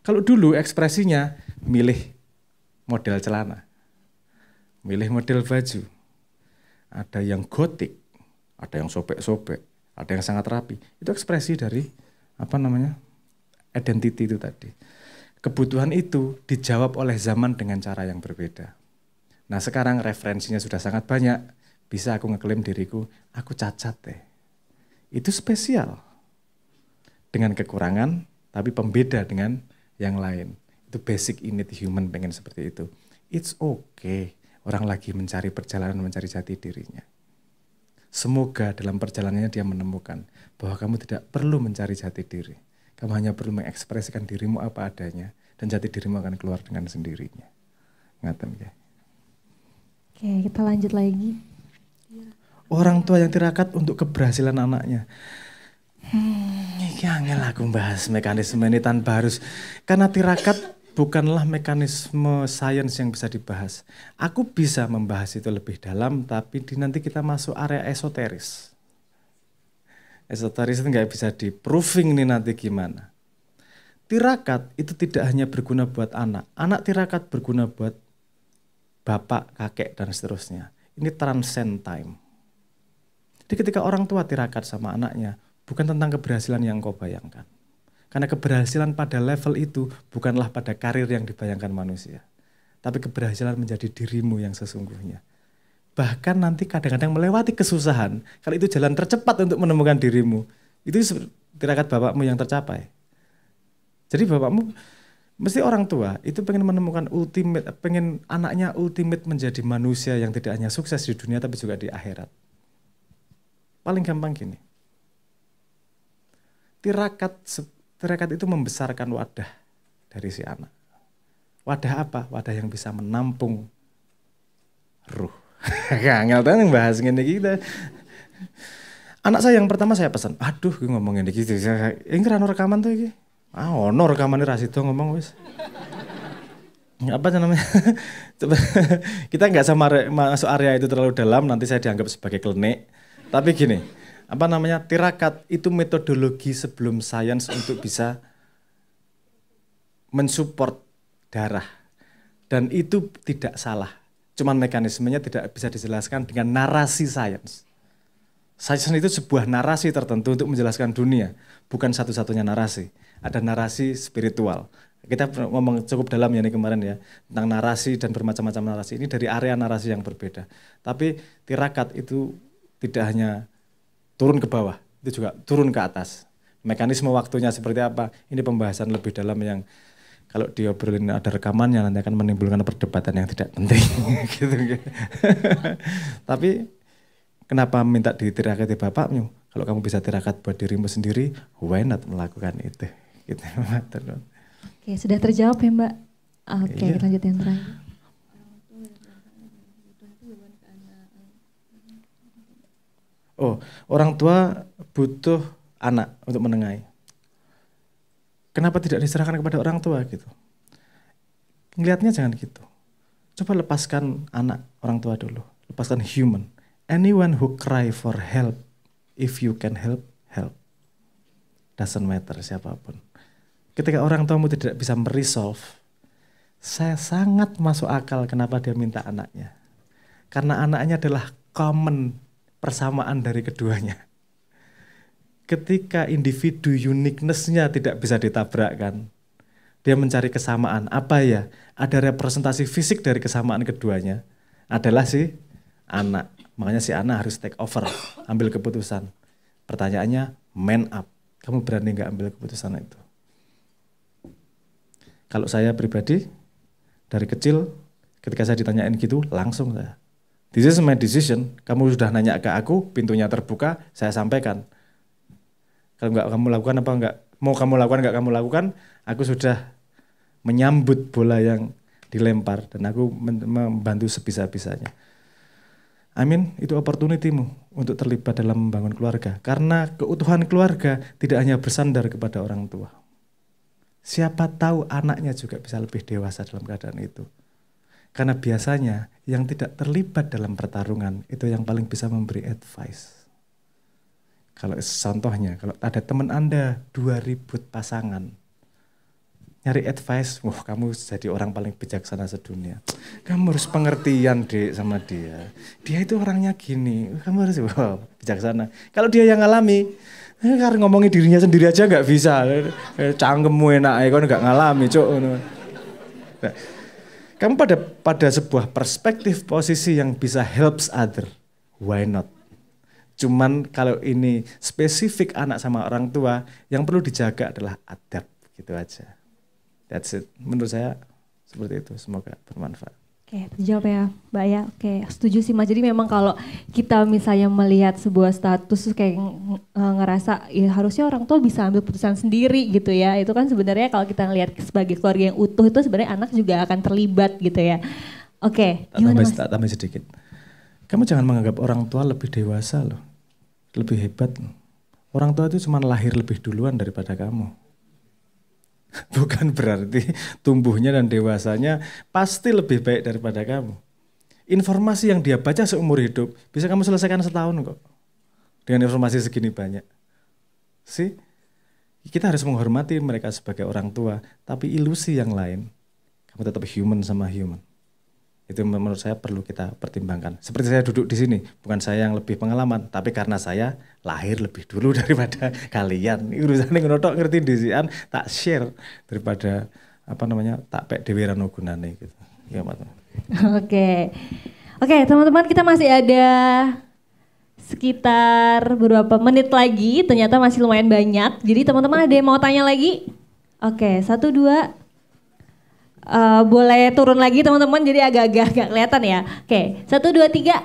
Kalau dulu ekspresinya milih model celana, milih model baju. Ada yang gotik, ada yang sobek-sobek, ada yang sangat rapi. Itu ekspresi dari identity itu tadi. Kebutuhan itu dijawab oleh zaman dengan cara yang berbeda. Nah sekarang referensinya sudah sangat banyak. Bisa aku ngeklaim diriku, aku cacat deh. Itu spesial. Dengan kekurangan, tapi pembeda dengan yang lain. Itu basic innate human pengen seperti itu. It's okay. Orang lagi mencari perjalanan, mencari jati dirinya. Semoga dalam perjalanannya dia menemukan bahwa kamu tidak perlu mencari jati diri. Kamu hanya perlu mengekspresikan dirimu apa adanya dan jati dirimu akan keluar dengan sendirinya. Ngaten ya. Oke, kita lanjut lagi. Orang tua yang tirakat untuk keberhasilan anaknya. Ini angel aku bahas mekanisme ini tanpa harus. Karena tirakat bukanlah mekanisme sains yang bisa dibahas. Aku bisa membahas itu lebih dalam, tapi nanti kita masuk area esoteris. Esoteris itu nggak bisa di-proving nih nanti gimana. Tirakat itu tidak hanya berguna buat anak. Anak tirakat berguna buat bapak, kakek, dan seterusnya. Ini transcend time. Jadi ketika orang tua tirakat sama anaknya, bukan tentang keberhasilan yang kau bayangkan. Karena keberhasilan pada level itu bukanlah pada karir yang dibayangkan manusia. Tapi keberhasilan menjadi dirimu yang sesungguhnya. Bahkan nanti kadang-kadang melewati kesusahan. Kalau itu jalan tercepat untuk menemukan dirimu, itu tirakat bapakmu yang tercapai. Jadi bapakmu, mesti orang tua itu pengen menemukan ultimate, pengen anaknya ultimate menjadi manusia yang tidak hanya sukses di dunia tapi juga di akhirat. Paling gampang gini. Tirakat itu membesarkan wadah dari si anak. Wadah apa? Wadah yang bisa menampung ruh. Ngangel yang bahas gini kita. Anak saya yang pertama saya pesan, aduh gue ngomongin gitu. Ini kan rekaman tuh ini. Ono rekaman ini Rasido ngomong wis. Apa namanya? Kita nggak sama masuk area itu terlalu dalam, nanti saya dianggap sebagai klinik. Tapi gini, tirakat itu metodologi sebelum sains untuk bisa mensupport darah. Dan itu tidak salah. Cuman mekanismenya tidak bisa dijelaskan dengan narasi sains. Sains itu sebuah narasi tertentu untuk menjelaskan dunia, bukan satu-satunya narasi. Ada narasi spiritual. Kita ngomong cukup dalam ya nih kemarin ya, tentang narasi dan bermacam-macam narasi. Ini dari area narasi yang berbeda. Tapi tirakat itu tidak hanya turun ke bawah, itu juga turun ke atas. Mekanisme waktunya seperti apa, ini pembahasan lebih dalam yang kalau diobrolin ada rekamannya nanti akan menimbulkan perdebatan yang tidak penting. Gitu. Tapi kenapa minta ditirakati bapakmu? Kalau kamu bisa tirakat buat dirimu sendiri, why not melakukan itu? Gitu. Oke, sudah terjawab ya Mbak? Oke, iya. kita lanjut yang terakhir. Oh, orang tua butuh anak untuk menengahi. Kenapa tidak diserahkan kepada orang tua gitu? Ngelihatnya jangan gitu. Coba lepaskan anak orang tua dulu. Lepaskan human. Anyone who cry for help, if you can help, help. Doesn't matter siapapun. Ketika orang tuamu tidak bisa meresolve, saya sangat masuk akal kenapa dia minta anaknya. Karena anaknya adalah common persamaan dari keduanya. Ketika individu uniqueness-nya tidak bisa ditabrakkan, dia mencari kesamaan. Apa ya? Ada representasi fisik dari kesamaan keduanya. Adalah si anak. Makanya si anak harus take over, ambil keputusan. Pertanyaannya, man up. Kamu berani nggak ambil keputusan itu? Kalau saya pribadi, dari kecil, ketika saya ditanyain gitu, langsung saya. This is my decision. Kamu sudah nanya ke aku, pintunya terbuka, saya sampaikan. Kalau nggak kamu lakukan apa nggak, mau kamu lakukan nggak kamu lakukan, aku sudah menyambut bola yang dilempar dan aku membantu sebisa-bisanya. Amin, itu opportunity-mu untuk terlibat dalam membangun keluarga. Karena keutuhan keluarga tidak hanya bersandar kepada orang tua. Siapa tahu anaknya juga bisa lebih dewasa dalam keadaan itu. Karena biasanya yang tidak terlibat dalam pertarungan itu yang paling bisa memberi advice. Kalau contohnya, kalau ada teman Anda 2 ribut pasangan, nyari advice, wah kamu jadi orang paling bijaksana sedunia. Kamu harus pengertian dek sama dia. Dia itu orangnya gini, kamu harus bijaksana. Kalau dia yang ngalami, karena ngomongin dirinya sendiri aja nggak bisa. Cangkemmu enak, kau nggak ngalami, cok. Nah, kamu pada sebuah perspektif posisi yang bisa helps other, why not? Cuman kalau ini spesifik anak sama orang tua, yang perlu dijaga adalah adab, gitu aja. That's it. Menurut saya seperti itu. Semoga bermanfaat. Oke, terjawab ya Mbak ya. Oke, setuju sih Mas. Jadi memang kalau kita misalnya melihat sebuah status kayak ngerasa ya harusnya orang tua bisa ambil keputusan sendiri gitu ya. Itu kan sebenarnya kalau kita ngelihat sebagai keluarga yang utuh itu sebenarnya anak juga akan terlibat gitu ya. Oke, gimana Mas? Tak tambah sedikit. Kamu jangan menganggap orang tua lebih dewasa loh. Lebih hebat. Orang tua itu cuma lahir lebih duluan daripada kamu. Bukan berarti tumbuhnya dan dewasanya pasti lebih baik daripada kamu. Informasi yang dia baca seumur hidup bisa kamu selesaikan setahun kok. Dengan informasi segini banyak. Kita harus menghormati mereka sebagai orang tua, tapi ilusi yang lain, kamu tetap human sama human. Itu menurut saya perlu kita pertimbangkan. Seperti saya duduk di sini, bukan saya yang lebih pengalaman, tapi karena saya lahir lebih dulu daripada kalian. Urusannya ngono ngerti disian, tak share daripada tak pek dhewe ra ono gunane gitu. Ya, Pak. Oke, teman-teman, kita masih ada sekitar beberapa menit lagi, ternyata masih lumayan banyak. Jadi teman-teman ada yang mau tanya lagi? Oke, 1, 2. Boleh turun lagi teman-teman, jadi agak-agak gak kelihatan ya. Oke, 1, 2, 3.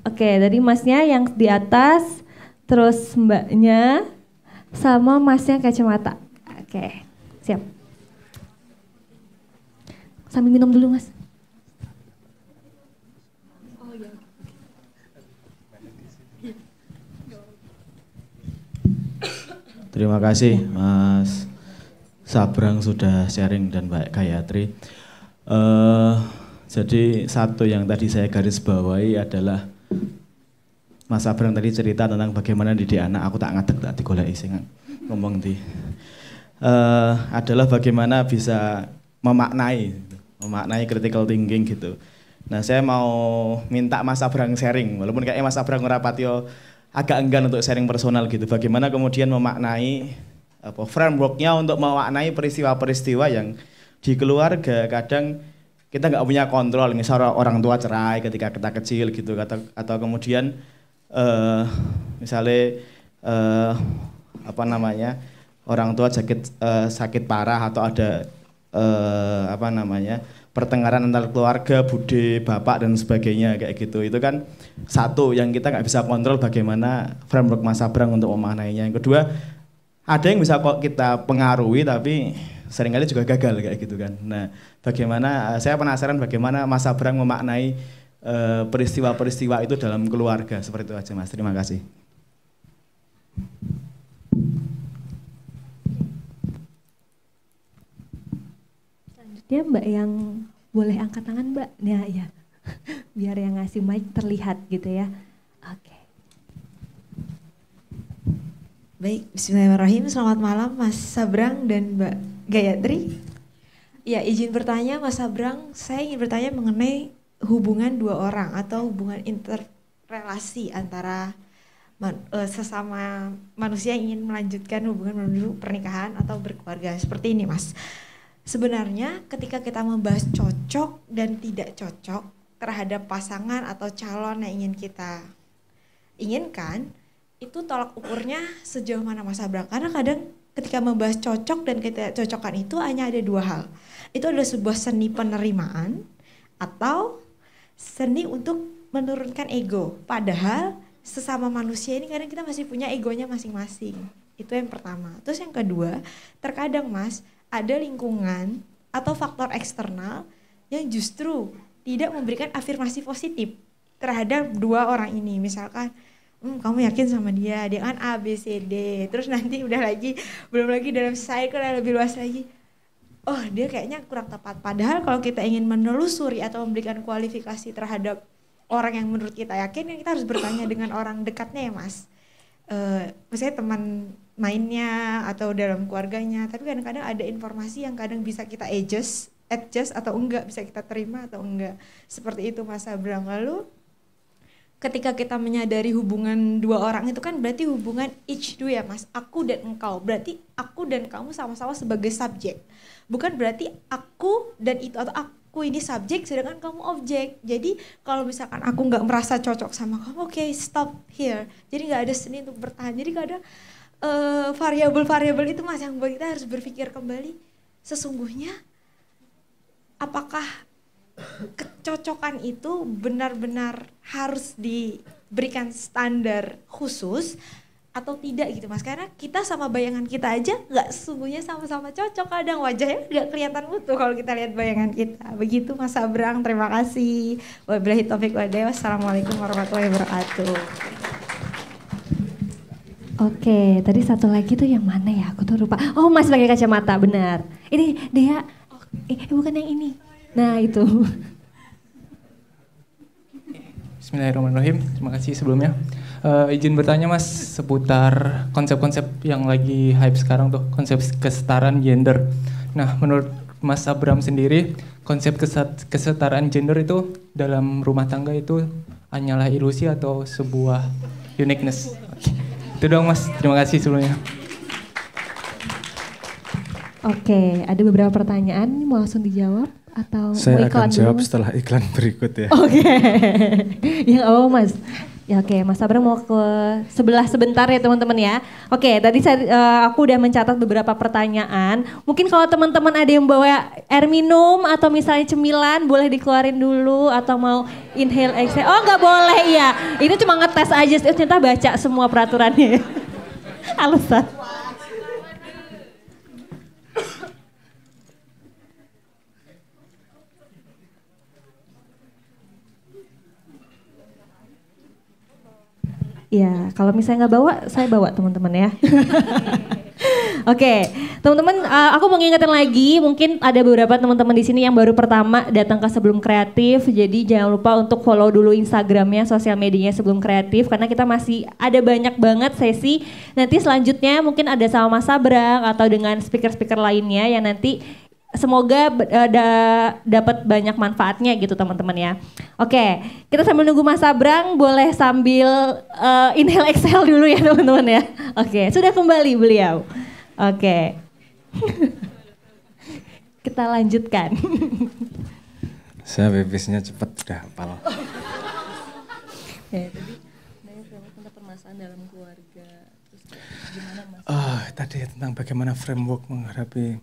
Oke, tadi masnya yang di atas, terus mbaknya, sama masnya kacamata. Oke, siap. Sambil minum dulu Mas. Terima kasih Mas Sabrang sudah sharing dan Mbak Gayatri. Jadi satu yang tadi saya garis bawahi adalah Mas Sabrang tadi cerita tentang bagaimana didik anak. Aku tak ngadeg tak digoleki sing ngomong di. Adalah bagaimana bisa memaknai critical thinking gitu. Nah saya mau minta Mas Sabrang sharing, walaupun kayaknya Mas Sabrang rapatio agak enggan untuk sharing personal gitu. Bagaimana kemudian memaknai frameworknya untuk memaknai peristiwa-peristiwa yang di keluarga kadang kita nggak punya kontrol, misalnya orang tua cerai ketika kita kecil gitu, atau kemudian misalnya orang tua sakit parah atau ada pertengkaran antar keluarga, bude, bapak dan sebagainya kayak gitu. Itu kan satu yang kita nggak bisa kontrol, bagaimana framework Mas Sabrang untuk memaknainya. Yang kedua, ada yang bisa kok kita pengaruhi tapi seringkali juga gagal kayak gitu kan. Nah, bagaimana saya penasaran bagaimana Mas Sabrang memaknai peristiwa-peristiwa itu dalam keluarga. Seperti itu aja Mas. Terima kasih. Selanjutnya Mbak yang boleh angkat tangan Mbak. Ya. Biar yang ngasih mic terlihat gitu ya. Oke. Baik, bismillahirrahmanirrahim. Selamat malam Mas Sabrang dan Mbak Gayatri. Ya, izin bertanya Mas Sabrang, saya ingin bertanya mengenai hubungan dua orang atau hubungan interrelasi antara sesama manusia yang ingin melanjutkan hubungan menuju pernikahan atau berkeluarga. Seperti ini Mas. Sebenarnya ketika kita membahas cocok dan tidak cocok terhadap pasangan atau calon yang ingin kita inginkan, itu tolak ukurnya sejauh mana Mas Abrang? Karena kadang ketika membahas cocok dan ketidakcocokan itu hanya ada dua hal. Itu adalah sebuah seni penerimaan atau seni untuk menurunkan ego. Padahal sesama manusia ini kadang kita masih punya egonya masing-masing. Itu yang pertama. Terus yang kedua, terkadang Mas, ada lingkungan atau faktor eksternal yang justru tidak memberikan afirmasi positif terhadap dua orang ini. Misalkan, kamu yakin sama dia kan A, B, C, D. Terus nanti belum lagi dalam cycle yang lebih luas lagi. Oh, dia kayaknya kurang tepat. Padahal kalau kita ingin menelusuri atau memberikan kualifikasi terhadap orang yang menurut kita yakin, kita harus bertanya dengan orang dekatnya ya Mas. Misalnya teman mainnya atau dalam keluarganya. Tapi kadang-kadang ada informasi yang kadang bisa kita adjust atau enggak, bisa kita terima atau enggak. Seperti itu Mas Abrang. Lalu ketika kita menyadari hubungan dua orang itu kan berarti hubungan each do ya Mas, aku dan engkau. Berarti aku dan kamu sama-sama sebagai subjek. Bukan berarti aku dan itu atau aku ini subjek sedangkan kamu objek. Jadi kalau misalkan aku nggak merasa cocok sama kamu, oke, stop here. Jadi nggak ada seni untuk bertahan. Jadi kadang variabel-variabel itu Mas yang buat kita harus berpikir kembali sesungguhnya apakah kecocokan itu benar-benar harus diberikan standar khusus atau tidak gitu Mas. Karena kita sama bayangan kita aja nggak sesungguhnya sama-sama cocok. Kadang wajahnya nggak kelihatan utuh kalau kita lihat bayangan kita. Begitu Mas Abrang, terima kasih. Wabillahi taufiq wal hidayah. Wassalamualaikum warahmatullahi wabarakatuh. Oke, tadi satu lagi tuh yang mana ya? Aku tuh lupa. Oh, Mas pakai kacamata, benar. Ini dia, bukan yang ini. Nah itu. Bismillahirrahmanirrahim. Terima kasih sebelumnya. Izin bertanya Mas seputar konsep-konsep yang lagi hype sekarang tuh, konsep kesetaraan gender. Nah, menurut Mas Abram sendiri, konsep kesetaraan gender itu dalam rumah tangga itu hanyalah ilusi atau sebuah uniqueness? Itu dong Mas, terima kasih sebelumnya. Oke, ada beberapa pertanyaan, mau langsung dijawab atau saya mau iklan akan jawab dulu? setelah iklan berikut ya. Oke, yang apa Mas? Ya oke, Mas Abram mau ke sebelah sebentar ya teman-teman ya. Oke, tadi aku udah mencatat beberapa pertanyaan. Mungkin kalau teman-teman ada yang bawa air minum atau misalnya cemilan, boleh dikeluarin dulu atau mau inhale, exhale. Oh nggak boleh ya, ini cuma ngetes aja. Ternyata baca semua peraturannya. Alasan. Ya, kalau misalnya nggak bawa, saya bawa teman-teman ya. Oke, teman-teman, aku mau ngingetin lagi, mungkin ada beberapa teman-teman di sini yang baru pertama datang ke Sebelum Kreatif, jadi jangan lupa untuk follow dulu Instagramnya, sosial medianya Sebelum Kreatif, karena kita masih ada banyak banget sesi. Nanti selanjutnya mungkin ada sama Mas Abrang atau dengan speaker-speaker lainnya yang nanti semoga dapat banyak manfaatnya gitu teman-teman ya. Oke, kita sambil nunggu Mas Abrang boleh sambil inhale exhale dulu ya teman-teman ya. Oke, sudah kembali beliau. Oke. Kita lanjutkan. Saya bepisnya cepat udah hafal. Ya, tadi tentang permasalahan dalam keluarga. Terus gimana Mas? Tadi tentang bagaimana framework menghadapi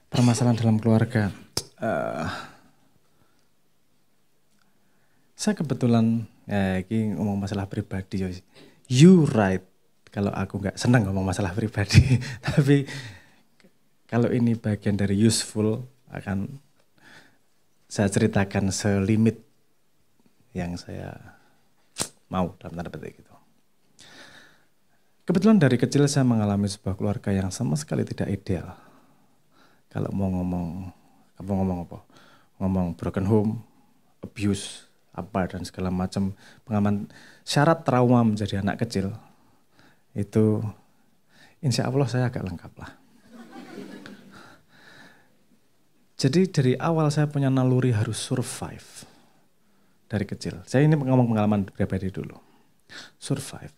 permasalahan dalam keluarga. Saya kebetulan ini ngomong masalah pribadi. You right. Kalau aku nggak senang ngomong masalah pribadi, tapi kalau ini bagian dari useful akan saya ceritakan selimit yang saya mau dalam tanda petik itu. Kebetulan dari kecil saya mengalami sebuah keluarga yang sama sekali tidak ideal. Kalau mau ngomong apa? Ngomong broken home, abuse, apa dan segala macam pengalaman syarat trauma menjadi anak kecil. Itu insya Allah saya agak lengkap lah. Jadi dari awal saya punya naluri harus survive dari kecil. Saya ini ngomong pengalaman pribadi dulu. Survive.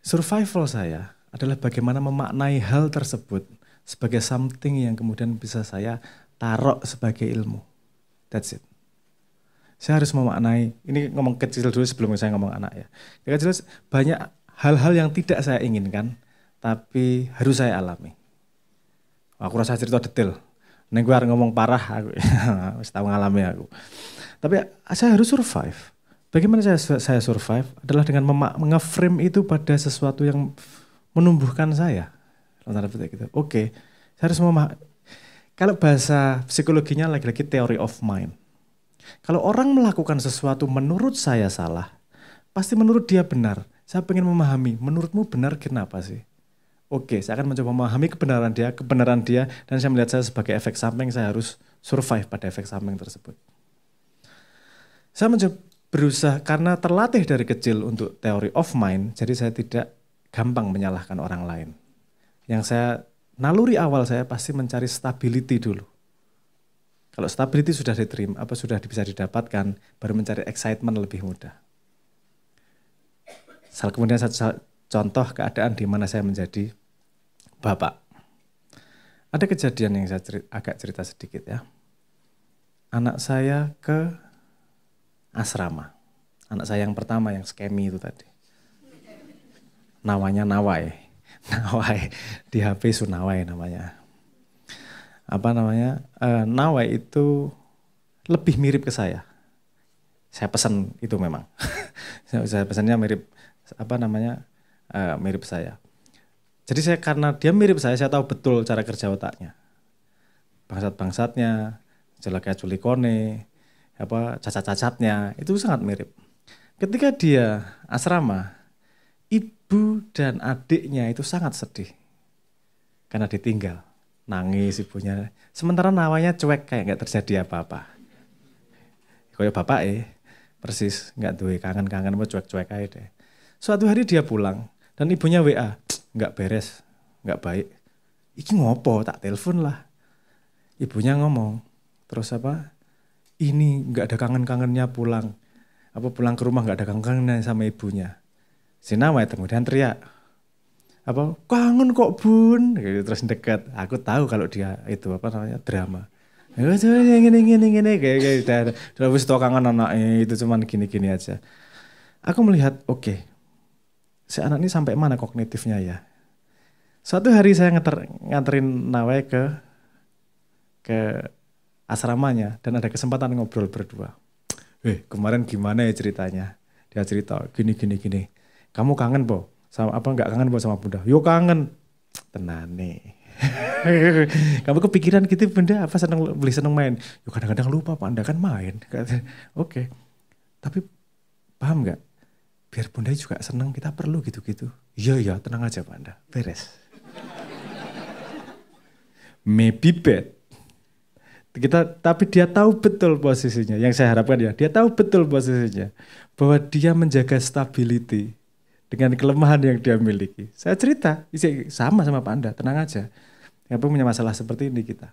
Survival saya adalah bagaimana memaknai hal tersebut sebagai something yang kemudian bisa saya taruh sebagai ilmu. That's it. Saya harus memaknai, ini ngomong kecil dulu sebelum saya ngomong anak ya. Dari kecil banyak hal-hal yang tidak saya inginkan, tapi harus saya alami. Aku rasa cerita detail. Neng gue harus ngomong parah, aku wis tahu ngalami aku. Tapi saya harus survive. Bagaimana saya survive adalah dengan nge-frame itu pada sesuatu yang menumbuhkan saya. Gitu. Oke, saya harus kalau bahasa psikologinya lagi-lagi theory of mind. Kalau orang melakukan sesuatu menurut saya salah, pasti menurut dia benar. Saya pengen memahami, menurutmu benar kenapa sih? Oke, saya akan mencoba memahami kebenaran dia, dan saya melihat saya sebagai efek samping, saya harus survive pada efek samping tersebut. Saya mencoba berusaha, karena terlatih dari kecil untuk theory of mind, jadi saya tidak gampang menyalahkan orang lain. Naluri awal saya pasti mencari stability dulu. Kalau stability sudah diterima, sudah bisa didapatkan, baru mencari excitement lebih mudah. Kemudian satu contoh keadaan di mana saya menjadi bapak. Ada kejadian yang saya agak cerita sedikit ya. Anak saya ke asrama. Anak saya yang pertama yang skemi itu tadi. Namanya Nawai. Nawai di HP Sunawai namanya. Nawai itu lebih mirip ke saya. Saya pesan itu memang. Saya pesannya mirip mirip saya. Jadi karena dia mirip saya tahu betul cara kerja otaknya. Bangsat-bangsatnya, jelek-jelikone, cacat-cacatnya, itu sangat mirip. Ketika dia asrama, ibu dan adiknya itu sangat sedih. Karena ditinggal, nangis ibunya. Sementara Nawanya cuek kayak gak terjadi apa-apa. Kayak bapak persis, gak duwe kangen-kangen, cuek-cuek aja deh. Suatu hari dia pulang dan ibunya WA, nggak beres, nggak baik. Iki ngopo, tak telepon lah. Ibunya ngomong, terus ini nggak ada kangen-kangennya pulang. Pulang ke rumah nggak ada kangen-kangennya sama ibunya. Si Nawai kemudian teriak, kangen kok bun, terus dekat. Aku tahu kalau dia itu drama. Gini, kayak udah wis tau kangen anaknya itu cuman gini-gini aja. Aku melihat, oke. Si anak ini sampai mana kognitifnya ya? Suatu hari saya nganterin Nawai ke asramanya dan ada kesempatan ngobrol berdua. Kemarin gimana ya ceritanya? Dia cerita gini. Kamu kangen po? Sama nggak kangen po sama Bunda? Yo kangen. Tenane. Kamu kepikiran gitu Bunda? Seneng main? Yo kadang-kadang lupa Pak Anda kan main. Oke. Tapi paham nggak? Biar Bunda juga senang, kita perlu gitu-gitu. Iya, tenang aja Pak Anda, beres. Maybe bad. Tapi dia tahu betul posisinya. Yang saya harapkan dia tahu betul posisinya. Bahwa dia menjaga stability dengan kelemahan yang dia miliki. Saya cerita, sama Pak Anda, tenang aja. Yang punya masalah seperti ini kita.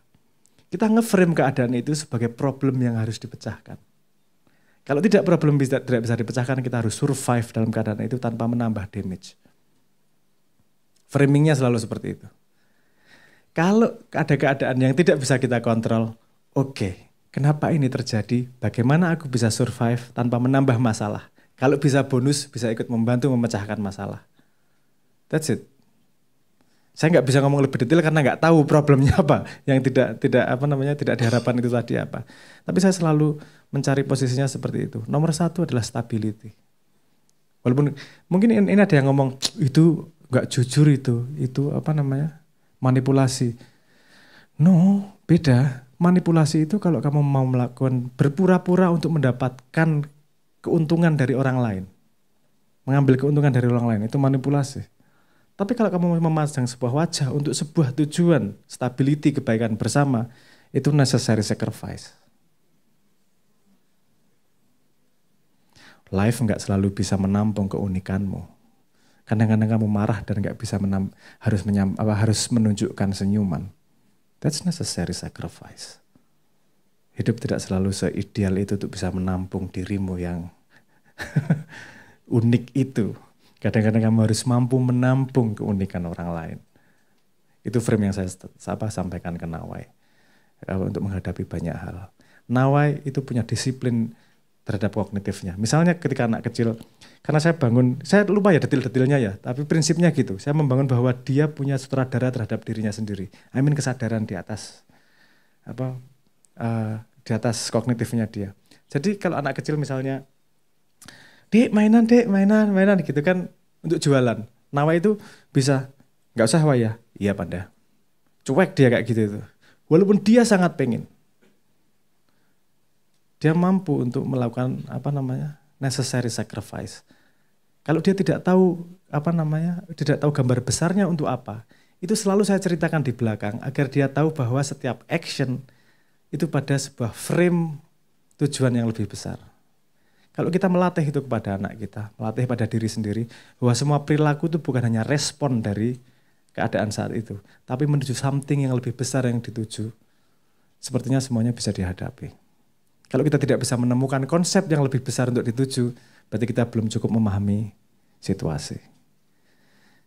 Kita nge-frame keadaan itu sebagai problem yang harus dipecahkan. Kalau tidak tidak bisa dipecahkan, kita harus survive dalam keadaan itu tanpa menambah damage. Framingnya selalu seperti itu. Kalau ada keadaan yang tidak bisa kita kontrol, oke, kenapa ini terjadi? Bagaimana aku bisa survive tanpa menambah masalah? Kalau bisa bonus, bisa ikut membantu memecahkan masalah. That's it. Saya nggak bisa ngomong lebih detail karena nggak tahu problemnya apa, yang tidak diharapkan itu tadi apa. Tapi saya selalu mencari posisinya seperti itu. Nomor satu adalah stability. Walaupun mungkin ini ada yang ngomong itu nggak jujur itu manipulasi. No, beda. Manipulasi itu kalau kamu mau melakukan berpura-pura untuk mendapatkan keuntungan dari orang lain, mengambil keuntungan dari orang lain, itu manipulasi. Tapi kalau kamu memasang sebuah wajah untuk sebuah tujuan, stability, kebaikan bersama, itu necessary sacrifice. Life nggak selalu bisa menampung keunikanmu. Kadang-kadang kamu marah dan nggak bisa harus menunjukkan senyuman. That's necessary sacrifice. Hidup tidak selalu seideal itu untuk bisa menampung dirimu yang unik itu. Kadang-kadang kamu harus mampu menampung keunikan orang lain. Itu frame yang saya sampaikan ke Nawai untuk menghadapi banyak hal. Nawai itu punya disiplin terhadap kognitifnya. Misalnya ketika anak kecil, karena saya bangun, saya lupa ya detil-detilnya ya, tapi prinsipnya gitu. Saya membangun bahwa dia punya sutradara terhadap dirinya sendiri. Kesadaran di atas di atas kognitifnya dia. Jadi kalau anak kecil misalnya, dek mainan gitu kan untuk jualan. Nawa itu bisa, nggak usah waya, iya Panda. Cuek dia kayak gitu itu. Walaupun dia sangat pengen. Dia mampu untuk melakukan necessary sacrifice. Kalau dia tidak tahu tidak tahu gambar besarnya untuk apa, itu selalu saya ceritakan di belakang agar dia tahu bahwa setiap action itu pada sebuah frame tujuan yang lebih besar. Kalau kita melatih itu kepada anak kita, melatih pada diri sendiri, bahwa semua perilaku itu bukan hanya respon dari keadaan saat itu, tapi menuju something yang lebih besar yang dituju, sepertinya semuanya bisa dihadapi. Kalau kita tidak bisa menemukan konsep yang lebih besar untuk dituju, berarti kita belum cukup memahami situasi.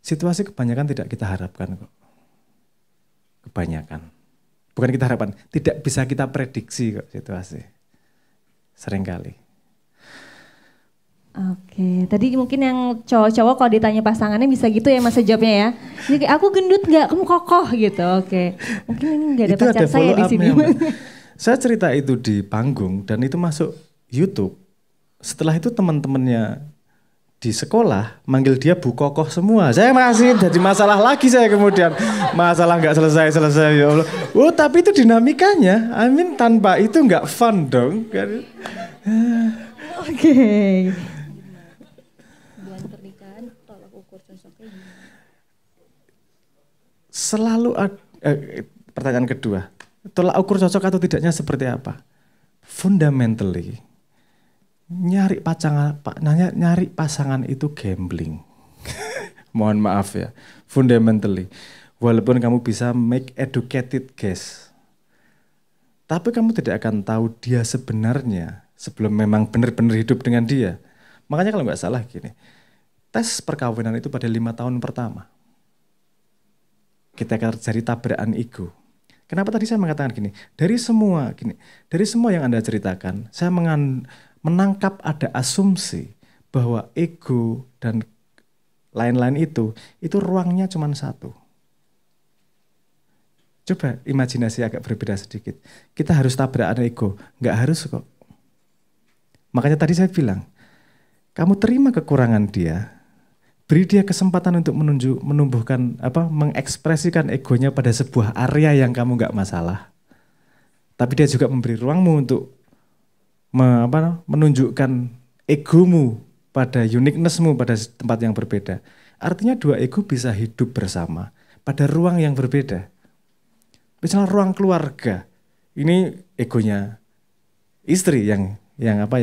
Situasi kebanyakan tidak kita harapkan kok. Kebanyakan. Bukan kita harapkan, tidak bisa kita prediksi kok situasi. Seringkali. Oke, tadi mungkin yang cowok-cowok kalau ditanya pasangannya bisa gitu ya Mas jawabnya ya. Jadi aku gendut nggak, kamu kokoh gitu. Oke, mungkin ini nggak ada pacar saya di sini. Saya cerita itu di panggung dan itu masuk YouTube. Setelah itu teman-temannya di sekolah manggil dia Bu Kokoh semua. Saya masih jadi masalah lagi saya kemudian. Masalah nggak selesai ya Allah. Oh tapi itu dinamikanya. Tanpa itu nggak fun dong. Oke. Selalu pertanyaan kedua. Tolak ukur cocok atau tidaknya seperti apa? Fundamentally, nyari pasangan itu gambling. Mohon maaf ya. Fundamentally, walaupun kamu bisa make educated guess, tapi kamu tidak akan tahu dia sebenarnya sebelum memang benar-benar hidup dengan dia. Makanya kalau nggak salah gini, tes perkawinan itu pada 5 tahun pertama. Kita akan terjadi tabrakan ego. Kenapa tadi saya mengatakan gini? Dari semua yang Anda ceritakan, saya menangkap ada asumsi bahwa ego dan lain-lain itu ruangnya cuma satu. Coba imajinasi agak berbeda sedikit. Kita harus tabrakan ego, nggak harus kok. Makanya tadi saya bilang, kamu terima kekurangan dia, beri dia kesempatan untuk mengekspresikan egonya pada sebuah area yang kamu nggak masalah. Tapi dia juga memberi ruangmu untuk menunjukkan egomu pada uniquenessmu pada tempat yang berbeda. Artinya dua ego bisa hidup bersama pada ruang yang berbeda. Misalnya ruang keluarga, ini egonya istri yang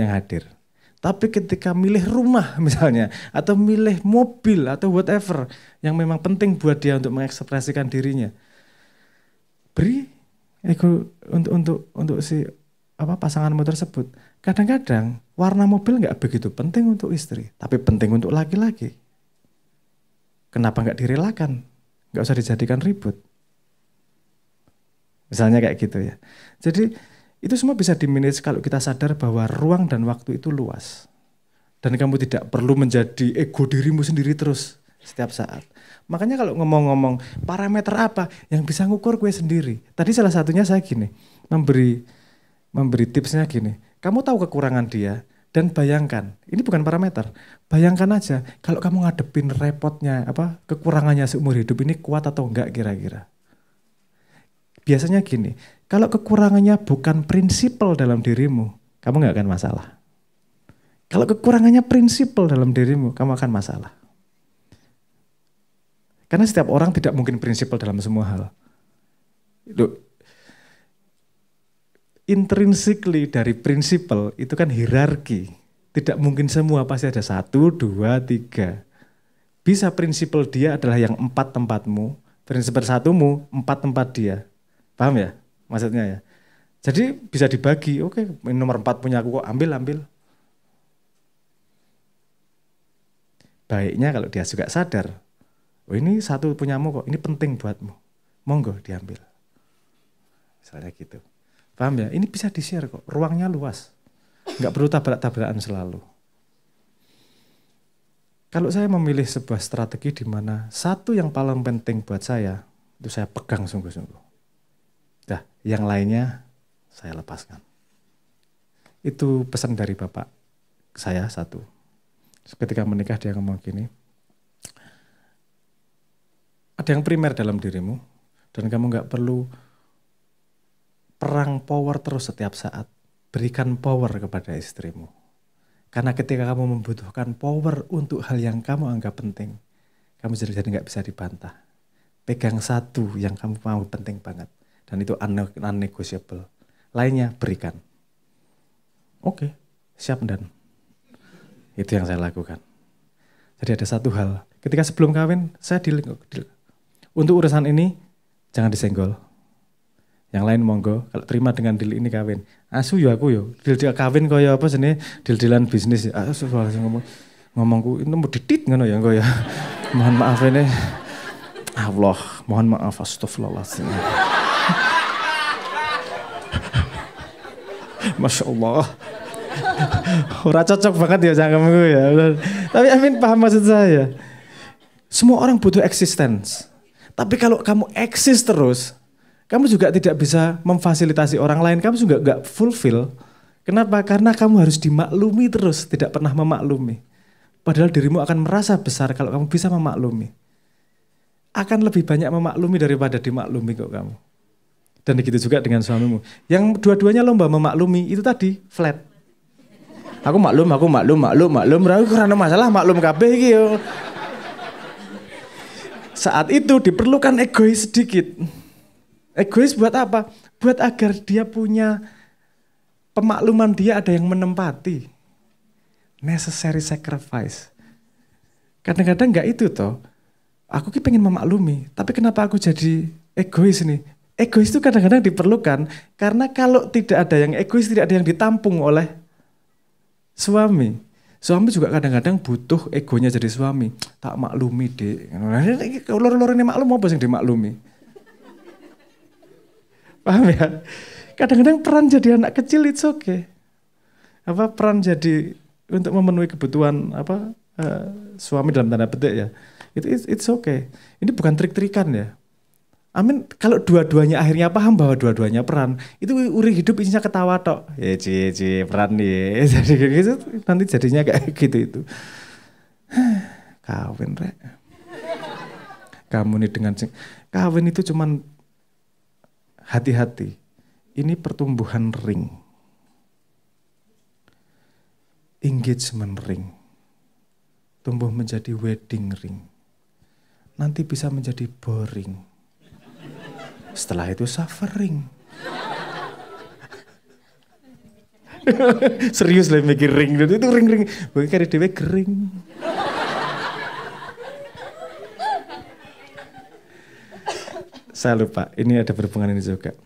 hadir. Tapi ketika milih rumah misalnya, atau milih mobil atau whatever yang memang penting buat dia untuk mengekspresikan dirinya, beri ego untuk si pasanganmu tersebut. Kadang-kadang warna mobil nggak begitu penting untuk istri, tapi penting untuk laki-laki. Kenapa nggak direlakan? Nggak usah dijadikan ribut. Misalnya kayak gitu ya. Jadi itu semua bisa dimanage kalau kita sadar bahwa ruang dan waktu itu luas. Dan kamu tidak perlu menjadi ego dirimu sendiri terus setiap saat. Makanya kalau ngomong-ngomong parameter apa yang bisa ngukur gue sendiri. Tadi salah satunya saya gini, memberi tipsnya gini. Kamu tahu kekurangan dia dan bayangkan, ini bukan parameter. Bayangkan aja kalau kamu ngadepin repotnya, kekurangannya seumur hidup ini kuat atau enggak kira-kira. Biasanya gini, kalau kekurangannya bukan prinsipal dalam dirimu, kamu nggak akan masalah. Kalau kekurangannya prinsipal dalam dirimu, kamu akan masalah. Karena setiap orang tidak mungkin prinsipal dalam semua hal. Intrinsically dari prinsipal itu kan hierarki. Tidak mungkin semua, pasti ada 1, 2, 3. Bisa prinsipal dia adalah yang 4 tempatmu, prinsipal 1mu 4 tempat dia. Paham ya maksudnya ya? Jadi bisa dibagi, oke nomor 4 punya aku kok, ambil. Baiknya kalau dia juga sadar, oh ini 1 punyamu kok, ini penting buatmu, monggo diambil. Misalnya gitu. Paham ya? Ini bisa di-share kok, ruangnya luas. Nggak perlu tabrak-tabrakan selalu. Kalau saya memilih sebuah strategi di mana satu yang paling penting buat saya, itu saya pegang sungguh-sungguh. Dah, yang lainnya saya lepaskan. Itu pesan dari bapak saya satu. Ketika menikah dia ngomong gini, ada yang primer dalam dirimu, dan kamu nggak perlu perang power terus setiap saat. Berikan power kepada istrimu. Karena ketika kamu membutuhkan power untuk hal yang kamu anggap penting, kamu jadi nggak bisa dibantah. Pegang satu yang kamu mau penting banget. Dan itu non-negotiable. Lainnya berikan. Oke, siap dan. Itu yang saya lakukan. Jadi ada satu hal. Ketika sebelum kawin, saya untuk urusan ini, jangan disenggol. Yang lain monggo, kalau terima dengan deal ini kawin. Asu ya aku yo, deal kawin kaya apa sini, deal-dealan bisnis. Asu ngomongku itu mau ditit ngono ya engko ya. Mohon maaf ini. Allah, mohon maaf astagfirullahaladzim. Masya Allah. Ora cocok banget ya cangkemku ya. Tapi Amin paham maksud saya. Semua orang butuh existence. Tapi kalau kamu eksis terus, kamu juga tidak bisa memfasilitasi orang lain, kamu juga nggak fulfill. Kenapa? Karena kamu harus dimaklumi terus, tidak pernah memaklumi. Padahal dirimu akan merasa besar kalau kamu bisa memaklumi. Akan lebih banyak memaklumi daripada dimaklumi kok kamu. Dan begitu juga dengan suamimu. Yang dua-duanya lomba memaklumi, itu tadi flat. Aku maklum. Karena masalah maklum kabeh iki yo. Saat itu diperlukan egois sedikit. Egois buat apa? Buat agar dia punya pemakluman, dia ada yang menempati. Necessary sacrifice. Kadang-kadang enggak itu toh. Aku ki pengen memaklumi, tapi kenapa aku jadi egois nih? Egois itu kadang-kadang diperlukan karena kalau tidak ada yang egois, tidak ada yang ditampung oleh suami. Suami juga kadang-kadang butuh egonya jadi suami. Tak maklumi dek. Loro-loro ini maklum apa sih dimaklumi? Paham ya? Kadang-kadang peran jadi anak kecil it's okay. Peran jadi untuk memenuhi kebutuhan suami dalam tanda petik ya. It's okay. Ini bukan trik-trikan ya. Amin, kalau dua-duanya akhirnya paham bahwa dua-duanya peran, itu uri hidup isinya ketawa tok. Ya peran nih. Jadi gitu, nanti jadinya kayak gitu itu. Kawin rek. Kamu nih dengan kawin itu cuman hati-hati. Ini pertumbuhan ring. Engagement ring. Tumbuh menjadi wedding ring. Nanti bisa menjadi boring. Setelah itu suffering. Serius lah mikir ring. Itu ring-ring. Bagi kari dewe kering. Saya lupa, ini ada berhubungan ini juga.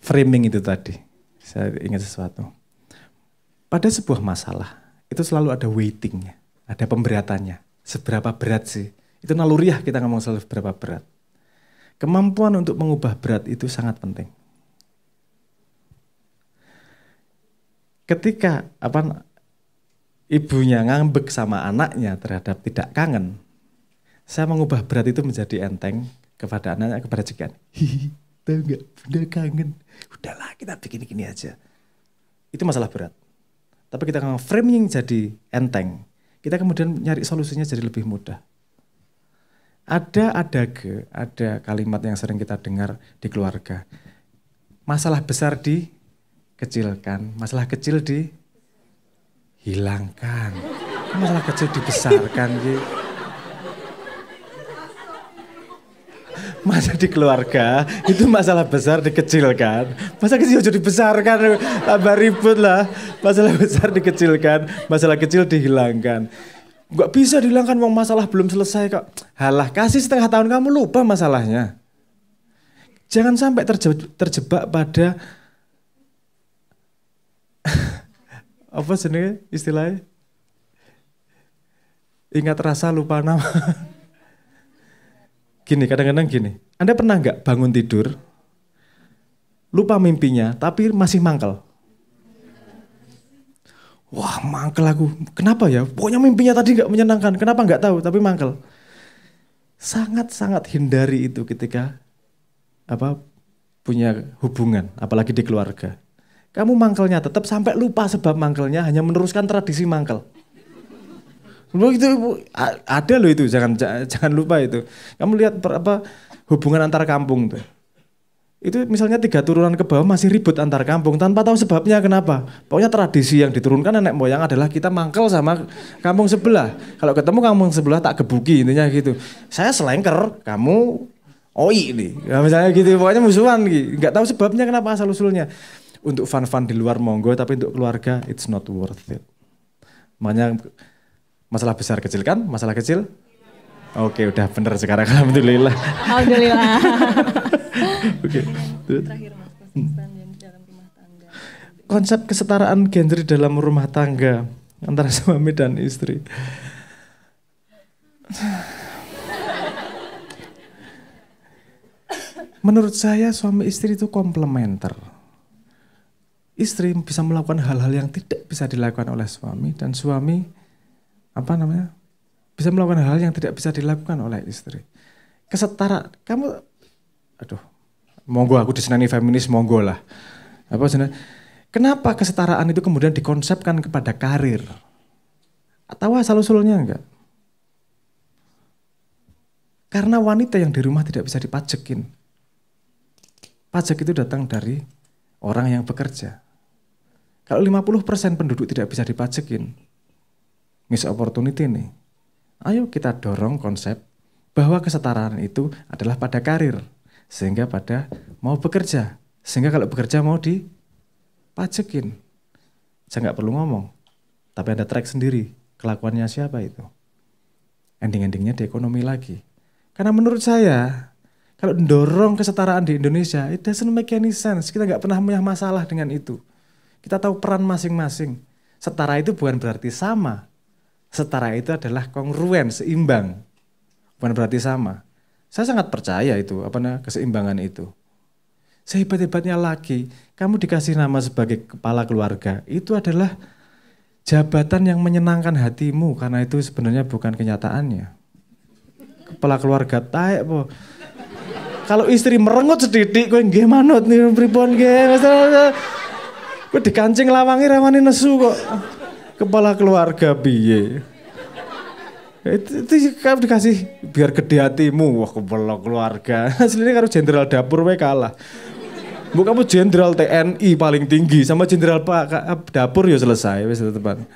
Framing itu tadi. Saya ingat sesuatu. Pada sebuah masalah, itu selalu ada weightingnya. Ada pemberatannya. Seberapa berat sih? Itu naluriah kita ngomong selalu seberapa berat. Kemampuan untuk mengubah berat itu sangat penting. Ketika ibunya ngambek sama anaknya terhadap tidak kangen, saya mengubah berat itu menjadi enteng kepada anaknya, kepada cekian. Hihi, tahu nggak? Bunda kangen. Udahlah kita bikin gini aja. Itu masalah berat. Tapi kita framing jadi enteng. Kita kemudian nyari solusinya jadi lebih mudah. Ada kalimat yang sering kita dengar di keluarga. Masalah besar dikecilkan, masalah kecil dihilangkan. Masalah kecil dibesarkan gitu. Masa di keluarga itu masalah besar dikecilkan, masalah kecil jadi dibesarkan, tambah ribut lah. Masalah besar dikecilkan, masalah kecil dihilangkan. Gak bisa dihilangkan, wong masalah belum selesai kok. Halah, kasih setengah tahun kamu lupa masalahnya. Jangan sampai terjebak pada apa sebenarnya istilahnya? Ingat rasa lupa nama. Gini, kadang-kadang gini. Anda pernah nggak bangun tidur, lupa mimpinya, tapi masih mangkel? Wah mangkel aku, kenapa ya? Pokoknya mimpinya tadi nggak menyenangkan, kenapa nggak tahu, tapi mangkel. Sangat-sangat hindari itu ketika punya hubungan, apalagi di keluarga. Kamu mangkelnya tetap sampai lupa sebab mangkelnya, hanya meneruskan tradisi mangkel. Itu ada loh itu, jangan lupa itu. Kamu lihat hubungan antar kampung tuh. Itu misalnya 3 turunan ke bawah masih ribut antar kampung tanpa tahu sebabnya kenapa. Pokoknya tradisi yang diturunkan nenek moyang adalah kita mangkel sama kampung sebelah. Kalau ketemu kampung sebelah tak gebuki, intinya gitu. Saya selengker, kamu oi nih. Ya, misalnya gitu, pokoknya musuhan gitu. Nggak tahu sebabnya kenapa asal usulnya. Untuk fun-fun di luar monggo, tapi untuk keluarga it's not worth it. Makanya masalah besar kecil kan? Masalah kecil? Oke, udah bener sekarang. Alhamdulillah. Alhamdulillah. Oke. Konsep kesetaraan gender dalam rumah tangga antara suami dan istri. Menurut saya suami istri itu komplementer. Istri bisa melakukan hal-hal yang tidak bisa dilakukan oleh suami, dan suami bisa melakukan hal yang tidak bisa dilakukan oleh istri. Kesetara, monggo aku disenangi feminis, monggo lah. Kenapa kesetaraan itu kemudian dikonsepkan kepada karir? Tahu asal-usulnya enggak? Karena wanita yang di rumah tidak bisa dipajekin. Pajak itu datang dari orang yang bekerja. Kalau 50% penduduk tidak bisa dipajekin, miss opportunity nih. Ayo kita dorong konsep bahwa kesetaraan itu adalah pada karir. Sehingga pada mau bekerja. Sehingga kalau bekerja mau dipajekin. Saya nggak perlu ngomong. Tapi ada track sendiri. Kelakuannya siapa itu. Ending-endingnya di ekonomi lagi. Karena menurut saya, kalau mendorong kesetaraan di Indonesia, it doesn't make any sense. Kita nggak pernah punya masalah dengan itu. Kita tahu peran masing-masing. Setara itu bukan berarti sama. Setara itu adalah kongruen, seimbang. Bukan berarti sama. Saya sangat percaya itu, keseimbangan itu. Sehebat-hebatnya lagi, kamu dikasih nama sebagai kepala keluarga, itu adalah jabatan yang menyenangkan hatimu, karena itu sebenarnya bukan kenyataannya. Kepala keluarga taek po. Kalau istri merengut sedidik, kowe nggih manut nih pripun nggih. Kowe dikancing lawangi rawani nesu kok. Kepala keluarga piye? Itu kamu dikasih biar gede hatimu. Wah, kepala keluarga. Aslinya karo jenderal dapur we kalah. Bu kamu jenderal TNI paling tinggi sama jenderal dapur ya selesai wis teman.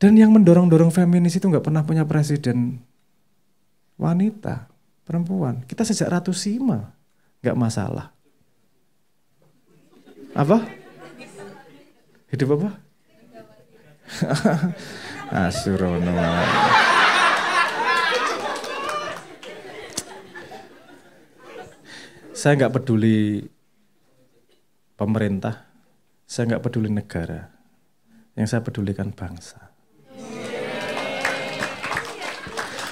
Dan yang mendorong-dorong feminis itu nggak pernah punya presiden wanita, perempuan. Kita sejak Ratu Sima nggak masalah. Apa? Hidup apa? Asurono. Saya nggak peduli pemerintah, saya nggak peduli negara. Yang saya pedulikan bangsa.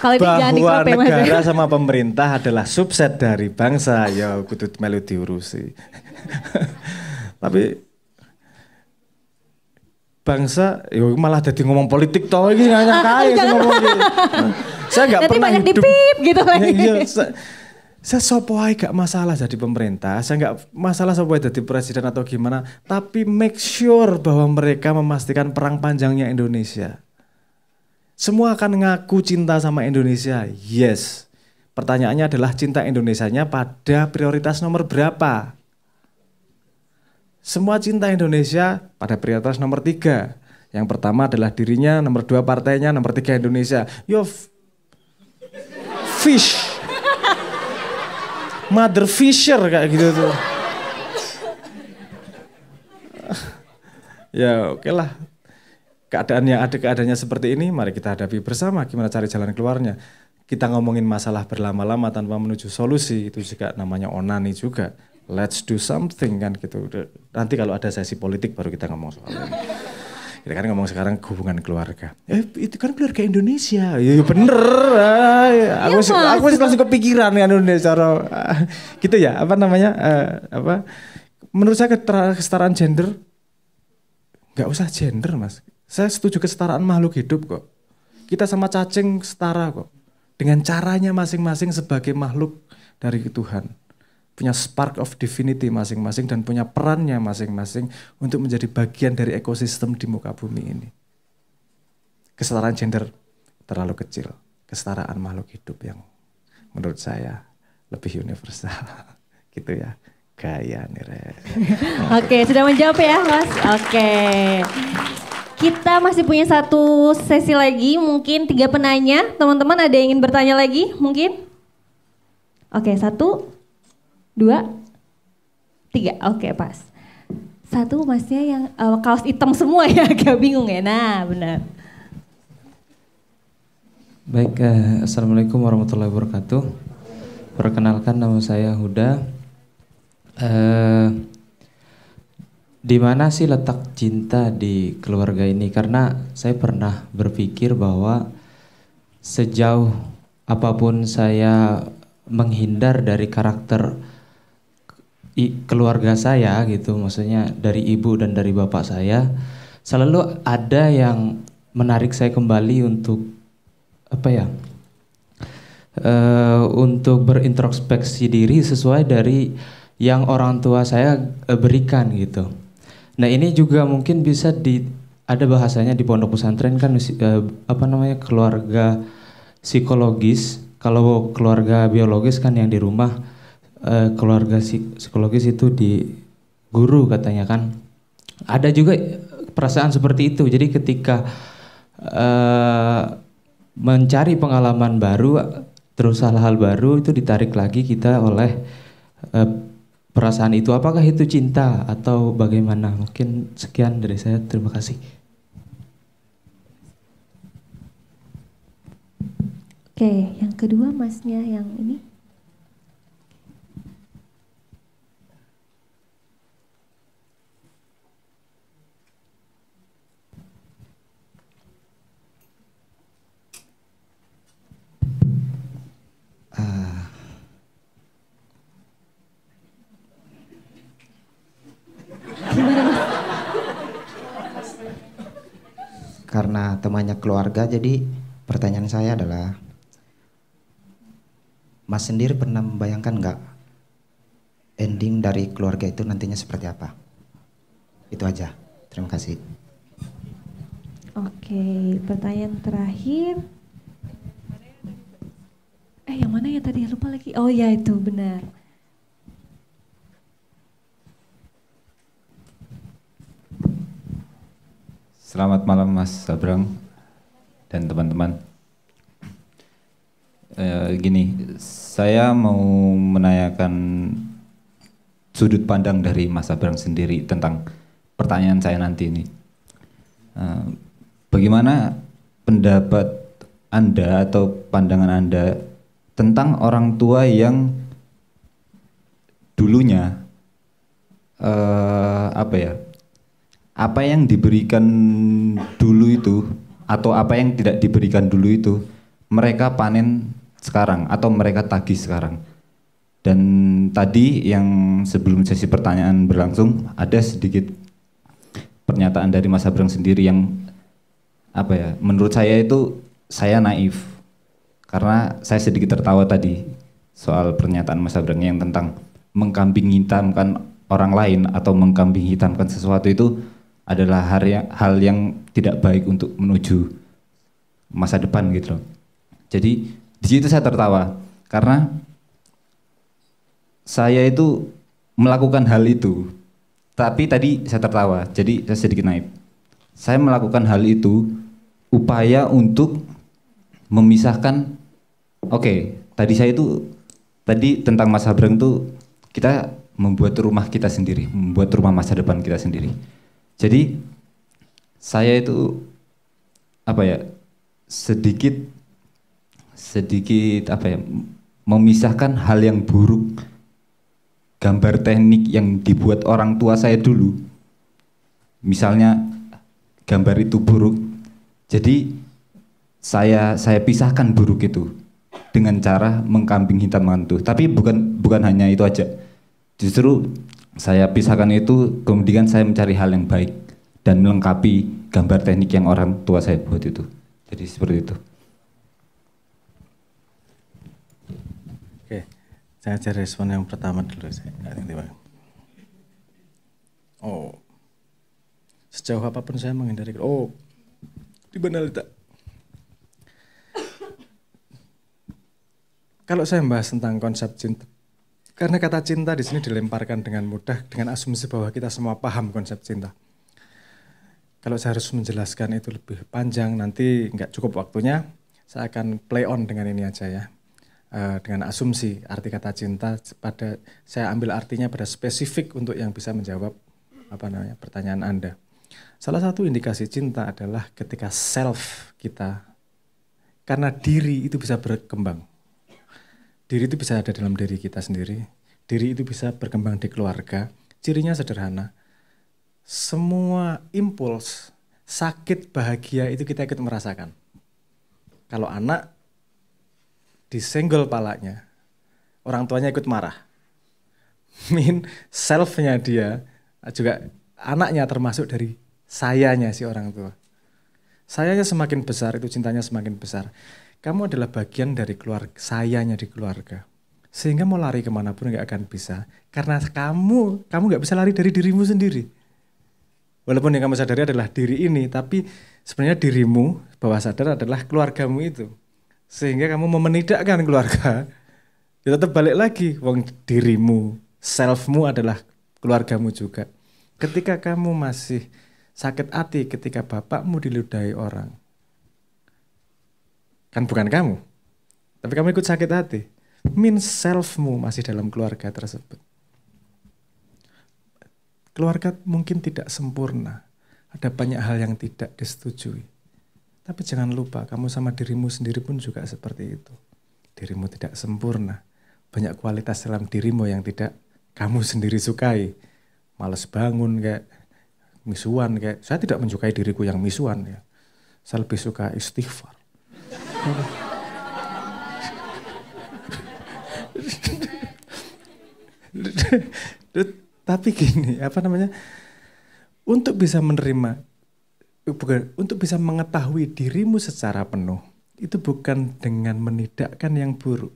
Bahwa negara sama pemerintah adalah subset dari bangsa, ya kudu melu diurusi. Tapi bangsa, malah jadi ngomong politik toh ini nggak kayak ngomong gitu. Saya nggak pernah banyak dipip gitu lagi. Saya sopoai gak masalah jadi pemerintah, saya nggak masalah sopoai jadi presiden atau gimana, tapi make sure bahwa mereka memastikan perang panjangnya Indonesia. Semua akan ngaku cinta sama Indonesia, yes. Pertanyaannya adalah cinta Indonesianya pada prioritas nomor berapa? Semua cinta Indonesia pada prioritas nomor 3. Yang pertama adalah dirinya, nomor 2 partainya, nomor 3 Indonesia. Yo, fish. Mother Fisher kayak gitu tuh. Ya oke lah. Keadaannya seperti ini, mari kita hadapi bersama gimana cari jalan keluarnya. Kita ngomongin masalah berlama-lama tanpa menuju solusi, itu juga namanya onani juga. Let's do something kan gitu. Nanti kalau ada sesi politik baru kita ngomong soal ini. Kita kan ngomong sekarang hubungan keluarga. Itu kan keluarga Indonesia. Ya bener. Aku langsung kepikiran kan Indonesia. Gitu ya, apa namanya? Menurut saya kesetaraan gender Gak usah gender mas. Saya setuju kesetaraan makhluk hidup kok. Kita sama cacing setara kok. Dengan caranya masing-masing sebagai makhluk dari Tuhan. Punya spark of divinity masing-masing dan punya perannya masing-masing untuk menjadi bagian dari ekosistem di muka bumi ini. Kesetaraan gender terlalu kecil. Kesetaraan makhluk hidup yang menurut saya lebih universal. Gitu ya. Gaya nih Re. Oke, sudah menjawab ya Mas. Oke. Kita masih punya satu sesi lagi, mungkin 3 penanya. Teman-teman ada yang ingin bertanya lagi mungkin? Oke, 1, 2, 3. Oke, pas. 1 masnya yang kaos hitam semua ya, agak bingung ya. Nah, benar. Baik, Assalamualaikum warahmatullahi wabarakatuh. Perkenalkan, nama saya Huda. Di mana sih letak cinta di keluarga ini? Karena saya pernah berpikir bahwa sejauh apapun saya menghindar dari karakter keluarga saya gitu, maksudnya dari ibu dan dari bapak saya, selalu ada yang menarik saya kembali untuk untuk berintrospeksi diri sesuai dari yang orang tua saya berikan gitu. Nah ini juga mungkin bisa ada bahasanya di pondok pesantren kan keluarga psikologis. Kalau keluarga biologis kan yang di rumah, keluarga psikologis itu di guru katanya kan. Ada juga perasaan seperti itu. Jadi ketika mencari pengalaman baru, terus hal-hal baru itu ditarik lagi kita oleh perasaan itu. Apakah itu cinta atau bagaimana? Mungkin sekian dari saya, terima kasih. Oke, yang kedua masnya yang ini. Karena temannya keluarga, jadi pertanyaan saya adalah, Mas sendiri pernah membayangkan nggak ending dari keluarga itu nantinya seperti apa? Itu aja, terima kasih. Oke, pertanyaan terakhir. Yang mana ya tadi, lupa lagi. Oh ya itu, benar. Selamat malam Mas Sabrang dan teman-teman. Gini, saya mau menanyakan sudut pandang dari Mas Sabrang sendiri tentang pertanyaan saya nanti ini. Bagaimana pendapat Anda atau pandangan Anda tentang orang tua yang dulunya apa yang diberikan dulu itu atau apa yang tidak diberikan dulu itu mereka panen sekarang atau mereka tagih sekarang. Dan tadi yang sebelum sesi pertanyaan berlangsung ada sedikit pernyataan dari Mas Sabrang sendiri yang menurut saya itu saya naif karena saya sedikit tertawa tadi soal pernyataan Mas Sabrang yang tentang mengkambing hitamkan orang lain atau mengkambing hitamkan sesuatu itu adalah hal yang tidak baik untuk menuju masa depan gitu loh. Jadi di situ saya tertawa karena saya itu melakukan hal itu, tapi tadi saya tertawa, jadi saya sedikit naif. Saya melakukan hal itu upaya untuk memisahkan. Tadi tentang Mas Sabrang itu kita membuat rumah kita sendiri, membuat rumah masa depan kita sendiri. Jadi saya itu sedikit memisahkan hal yang buruk, gambar teknik yang dibuat orang tua saya dulu. Misalnya gambar itu buruk, jadi saya pisahkan buruk itu dengan cara mengkambing hitamkan itu. Tapi bukan hanya itu aja. Justru saya pisahkan itu, kemudian saya mencari hal yang baik dan melengkapi gambar teknik yang orang tua saya buat itu. Jadi seperti itu. Oke, saya cari respon yang pertama dulu. Oh, sejauh apapun saya menghindari. Oh, di mana letak? Kalau saya membahas tentang konsep cinta, karena kata cinta di sini dilemparkan dengan mudah dengan asumsi bahwa kita semua paham konsep cinta. Kalau saya harus menjelaskan itu lebih panjang, nanti nggak cukup waktunya. Saya akan play on dengan ini aja ya. Dengan asumsi arti kata cinta, saya ambil artinya pada spesifik untuk yang bisa menjawab pertanyaan Anda. Salah satu indikasi cinta adalah ketika self kita, karena diri itu bisa berkembang. Diri itu bisa ada dalam diri kita sendiri. Diri itu bisa berkembang di keluarga. Cirinya sederhana. Semua impuls, sakit, bahagia itu kita ikut merasakan. Kalau anak disenggol palanya, orang tuanya ikut marah. Self-nya dia, juga anaknya termasuk dari sayanya si orang tua. Sayanya semakin besar, itu cintanya semakin besar. Kamu adalah bagian dari keluarga, sayanya di keluarga. Sehingga mau lari kemanapun nggak akan bisa. Karena kamu nggak bisa lari dari dirimu sendiri. Walaupun yang kamu sadari adalah diri ini, tapi sebenarnya dirimu bawah sadar adalah keluargamu itu. Sehingga kamu memenidakkan keluarga, ya tetap balik lagi, wong dirimu, selfmu adalah keluargamu juga. Ketika kamu masih sakit hati ketika bapakmu diludahi orang, kan bukan kamu, tapi kamu ikut sakit hati, selfmu masih dalam keluarga tersebut. Keluarga mungkin tidak sempurna, ada banyak hal yang tidak disetujui. Tapi jangan lupa, kamu sama dirimu sendiri pun juga seperti itu. Dirimu tidak sempurna, banyak kualitas dalam dirimu yang tidak kamu sendiri sukai. Males bangun kayak misuan kayak, saya tidak menyukai diriku yang misuan ya. Saya lebih suka istighfar. Tapi gini, untuk bisa menerima, untuk bisa mengetahui dirimu secara penuh, itu bukan dengan menidakkan yang buruk,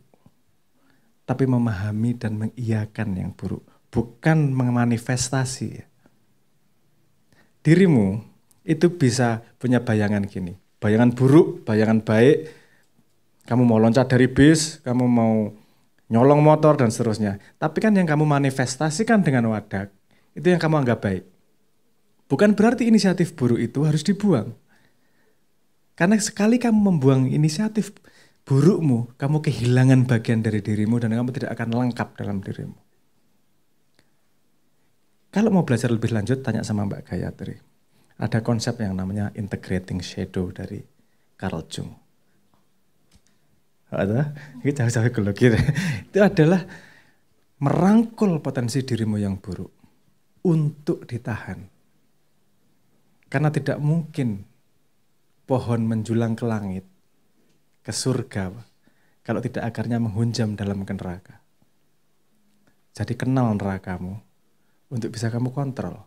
tapi memahami dan mengiyakan yang buruk, bukan memanifestasi. Dirimu itu bisa punya bayangan gini, bayangan buruk, bayangan baik, kamu mau loncat dari bis, kamu mau nyolong motor dan seterusnya. Tapi kan yang kamu manifestasikan dengan wadah, itu yang kamu anggap baik. Bukan berarti inisiatif buruk itu harus dibuang. Karena sekali kamu membuang inisiatif burukmu, kamu kehilangan bagian dari dirimu dan kamu tidak akan lengkap dalam dirimu. Kalau mau belajar lebih lanjut, tanya sama Mbak Gayatri. Ada konsep yang namanya integrating shadow dari Carl Jung. Itu adalah merangkul potensi dirimu yang buruk untuk ditahan. Karena tidak mungkin pohon menjulang ke langit, ke surga, kalau tidak akarnya menghunjam dalam neraka. Jadi kenal nerakamu untuk bisa kamu kontrol.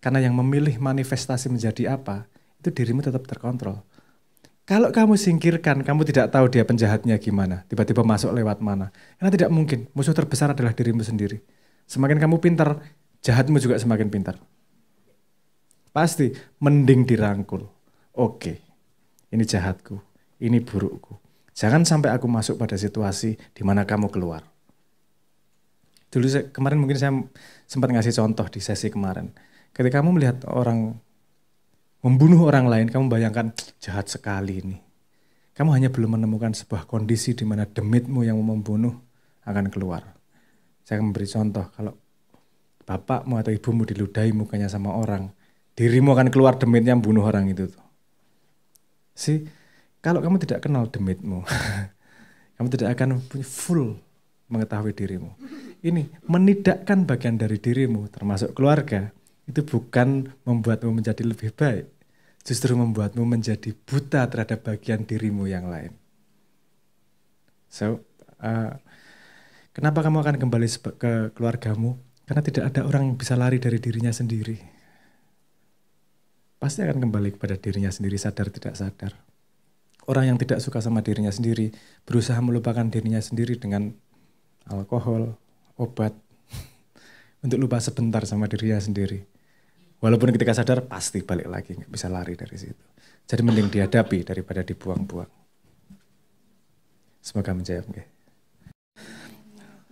Karena yang memilih manifestasi menjadi apa, itu dirimu tetap terkontrol. Kalau kamu singkirkan, kamu tidak tahu dia penjahatnya gimana, tiba-tiba masuk lewat mana. Karena tidak mungkin, musuh terbesar adalah dirimu sendiri. Semakin kamu pintar, jahatmu juga semakin pintar. Pasti, mending dirangkul. Oke, ini jahatku, ini burukku. Jangan sampai aku masuk pada situasi di mana kamu keluar. Dulu kemarin mungkin saya sempat ngasih contoh di sesi kemarin. Ketika kamu melihat orang membunuh orang lain, kamu bayangkan jahat sekali ini. Kamu hanya belum menemukan sebuah kondisi di mana demitmu yang membunuh akan keluar. Saya akan memberi contoh, kalau bapakmu atau ibumu diludahi mukanya sama orang, dirimu akan keluar demitnya membunuh orang itu. Kalau kamu tidak kenal demitmu, kamu tidak akan full mengetahui dirimu. Ini menidakkan bagian dari dirimu, termasuk keluarga, itu bukan membuatmu menjadi lebih baik, justru membuatmu menjadi buta terhadap bagian dirimu yang lain. Kenapa kamu akan kembali ke keluargamu? Karena tidak ada orang yang bisa lari dari dirinya sendiri. pasti akan kembali kepada dirinya sendiri, sadar tidak sadar. Orang yang tidak suka sama dirinya sendiri, berusaha melupakan dirinya sendiri dengan alkohol, obat, untuk lupa sebentar sama dirinya sendiri. Walaupun ketika sadar, pasti balik lagi, nggak bisa lari dari situ. Jadi mending dihadapi daripada dibuang-buang. Semoga menjawab. Okay.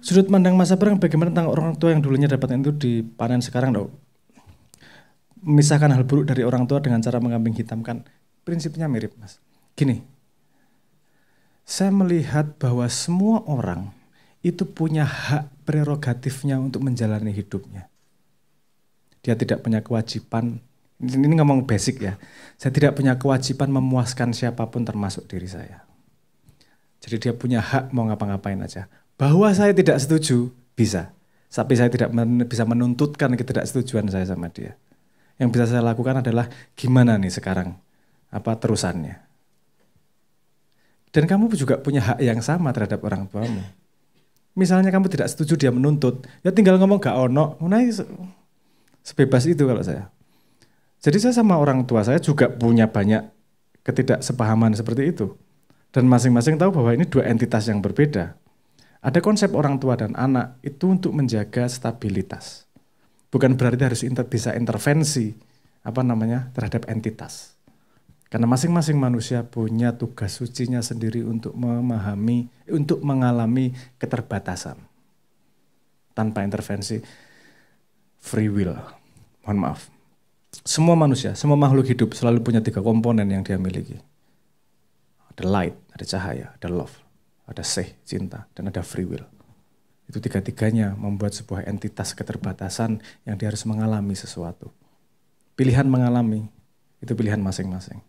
Sudut pandang Mas Abrang bagaimana tentang orang tua yang dulunya dapat itu dipanen sekarang dong? Memisahkan hal buruk dari orang tua dengan cara mengambing hitamkan. Prinsipnya mirip Mas. Gini, saya melihat bahwa semua orang itu punya hak prerogatifnya untuk menjalani hidupnya. Dia tidak punya kewajiban, ini ngomong basic ya, saya tidak punya kewajiban memuaskan siapapun termasuk diri saya. Jadi dia punya hak mau ngapa-ngapain aja. Bahwa saya tidak setuju, bisa. Tapi saya tidak bisa menuntutkan ketidaksetujuan saya sama dia. Yang bisa saya lakukan adalah gimana nih sekarang, apa terusannya. Dan kamu juga punya hak yang sama terhadap orang tuamu. Misalnya kamu tidak setuju dia menuntut, ya tinggal ngomong gak ono, sebebas itu kalau saya. Jadi saya sama orang tua saya juga punya banyak ketidaksepahaman seperti itu. Dan masing-masing tahu bahwa ini dua entitas yang berbeda. Ada konsep orang tua dan anak itu untuk menjaga stabilitas. Bukan berarti harus bisa intervensi terhadap entitas. Karena masing-masing manusia punya tugas sucinya sendiri untuk memahami, untuk mengalami keterbatasan. Tanpa intervensi, free will. Mohon maaf. Semua manusia, semua makhluk hidup selalu punya 3 komponen yang dia miliki. Ada light, ada cahaya, ada love, ada cinta, dan ada free will. Itu 3-tiganya membuat sebuah entitas keterbatasan yang dia harus mengalami sesuatu. Pilihan mengalami, itu pilihan masing-masing.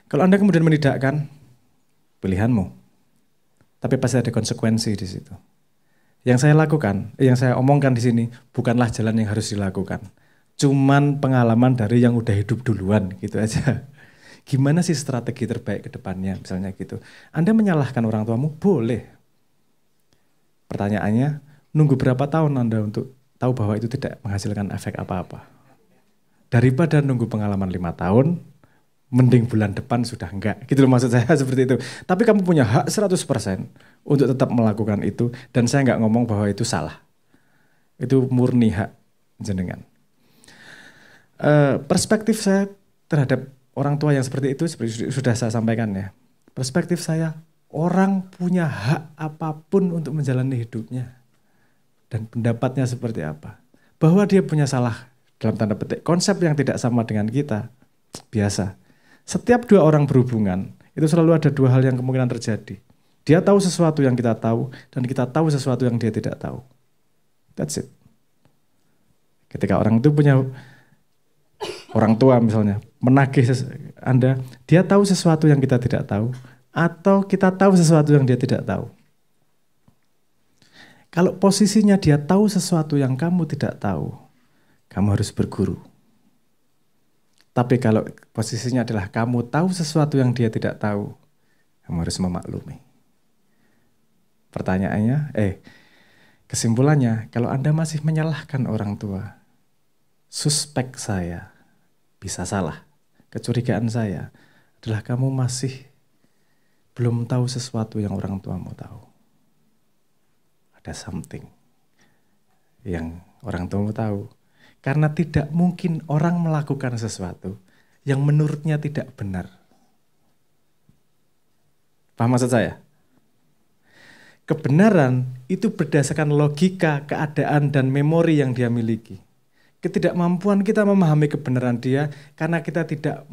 Kalau Anda kemudian menidakkan, pilihanmu. Tapi pasti ada konsekuensi di situ. Yang saya lakukan, yang saya omongkan di sini, bukanlah jalan yang harus dilakukan. Cuman pengalaman dari yang udah hidup duluan, gitu aja. Gimana sih strategi terbaik ke depannya, misalnya gitu. Anda menyalahkan orang tuamu, boleh. Pertanyaannya, nunggu berapa tahun Anda untuk tahu bahwa itu tidak menghasilkan efek apa-apa? Daripada nunggu pengalaman 5 tahun, mending bulan depan sudah enggak. Gitu loh maksud saya seperti itu. Tapi kamu punya hak 100% untuk tetap melakukan itu. Dan saya enggak ngomong bahwa itu salah. Itu murni hak jenengan. Perspektif saya terhadap orang tua yang seperti itu, seperti sudah saya sampaikan ya. Perspektif saya, orang punya hak apapun untuk menjalani hidupnya. Dan pendapatnya seperti apa. Bahwa dia punya salah, dalam tanda petik, konsep yang tidak sama dengan kita, biasa. Setiap 2 orang berhubungan, itu selalu ada 2 hal yang kemungkinan terjadi. Dia tahu sesuatu yang kita tahu, dan kita tahu sesuatu yang dia tidak tahu. That's it. Ketika orang itu punya, orang tua misalnya, menagih Anda, dia tahu sesuatu yang kita tidak tahu, atau kita tahu sesuatu yang dia tidak tahu. Kalau posisinya dia tahu sesuatu yang kamu tidak tahu, kamu harus berguru. Tapi kalau posisinya adalah kamu tahu sesuatu yang dia tidak tahu, kamu harus memaklumi. Pertanyaannya, kesimpulannya, kalau Anda masih menyalahkan orang tua, suspek saya bisa salah. Kecurigaan saya adalah kamu masih belum tahu sesuatu yang orang tuamu tahu. Ada something yang orang tuamu tahu. Karena tidak mungkin orang melakukan sesuatu yang menurutnya tidak benar. Paham maksud saya? Kebenaran itu berdasarkan logika, keadaan, dan memori yang dia miliki. Ketidakmampuan kita memahami kebenaran dia karena kita tidak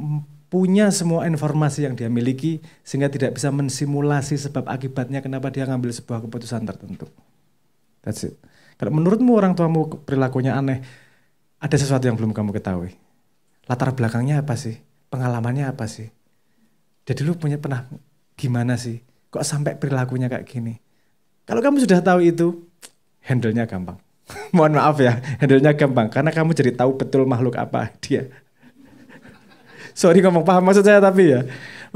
punya semua informasi yang dia miliki sehingga tidak bisa mensimulasi sebab akibatnya kenapa dia ngambil sebuah keputusan tertentu. That's it. Kalau menurutmu orang tuamu perilakunya aneh, ada sesuatu yang belum kamu ketahui. Latar belakangnya apa sih? Pengalamannya apa sih? Jadi lu pernah gimana sih? Kok sampai perilakunya kayak gini? Kalau kamu sudah tahu itu, handle-nya gampang. Mohon maaf ya, handle-nya gampang. Karena kamu jadi tahu betul makhluk apa dia. Sorry ngomong paham maksud saya tapi ya.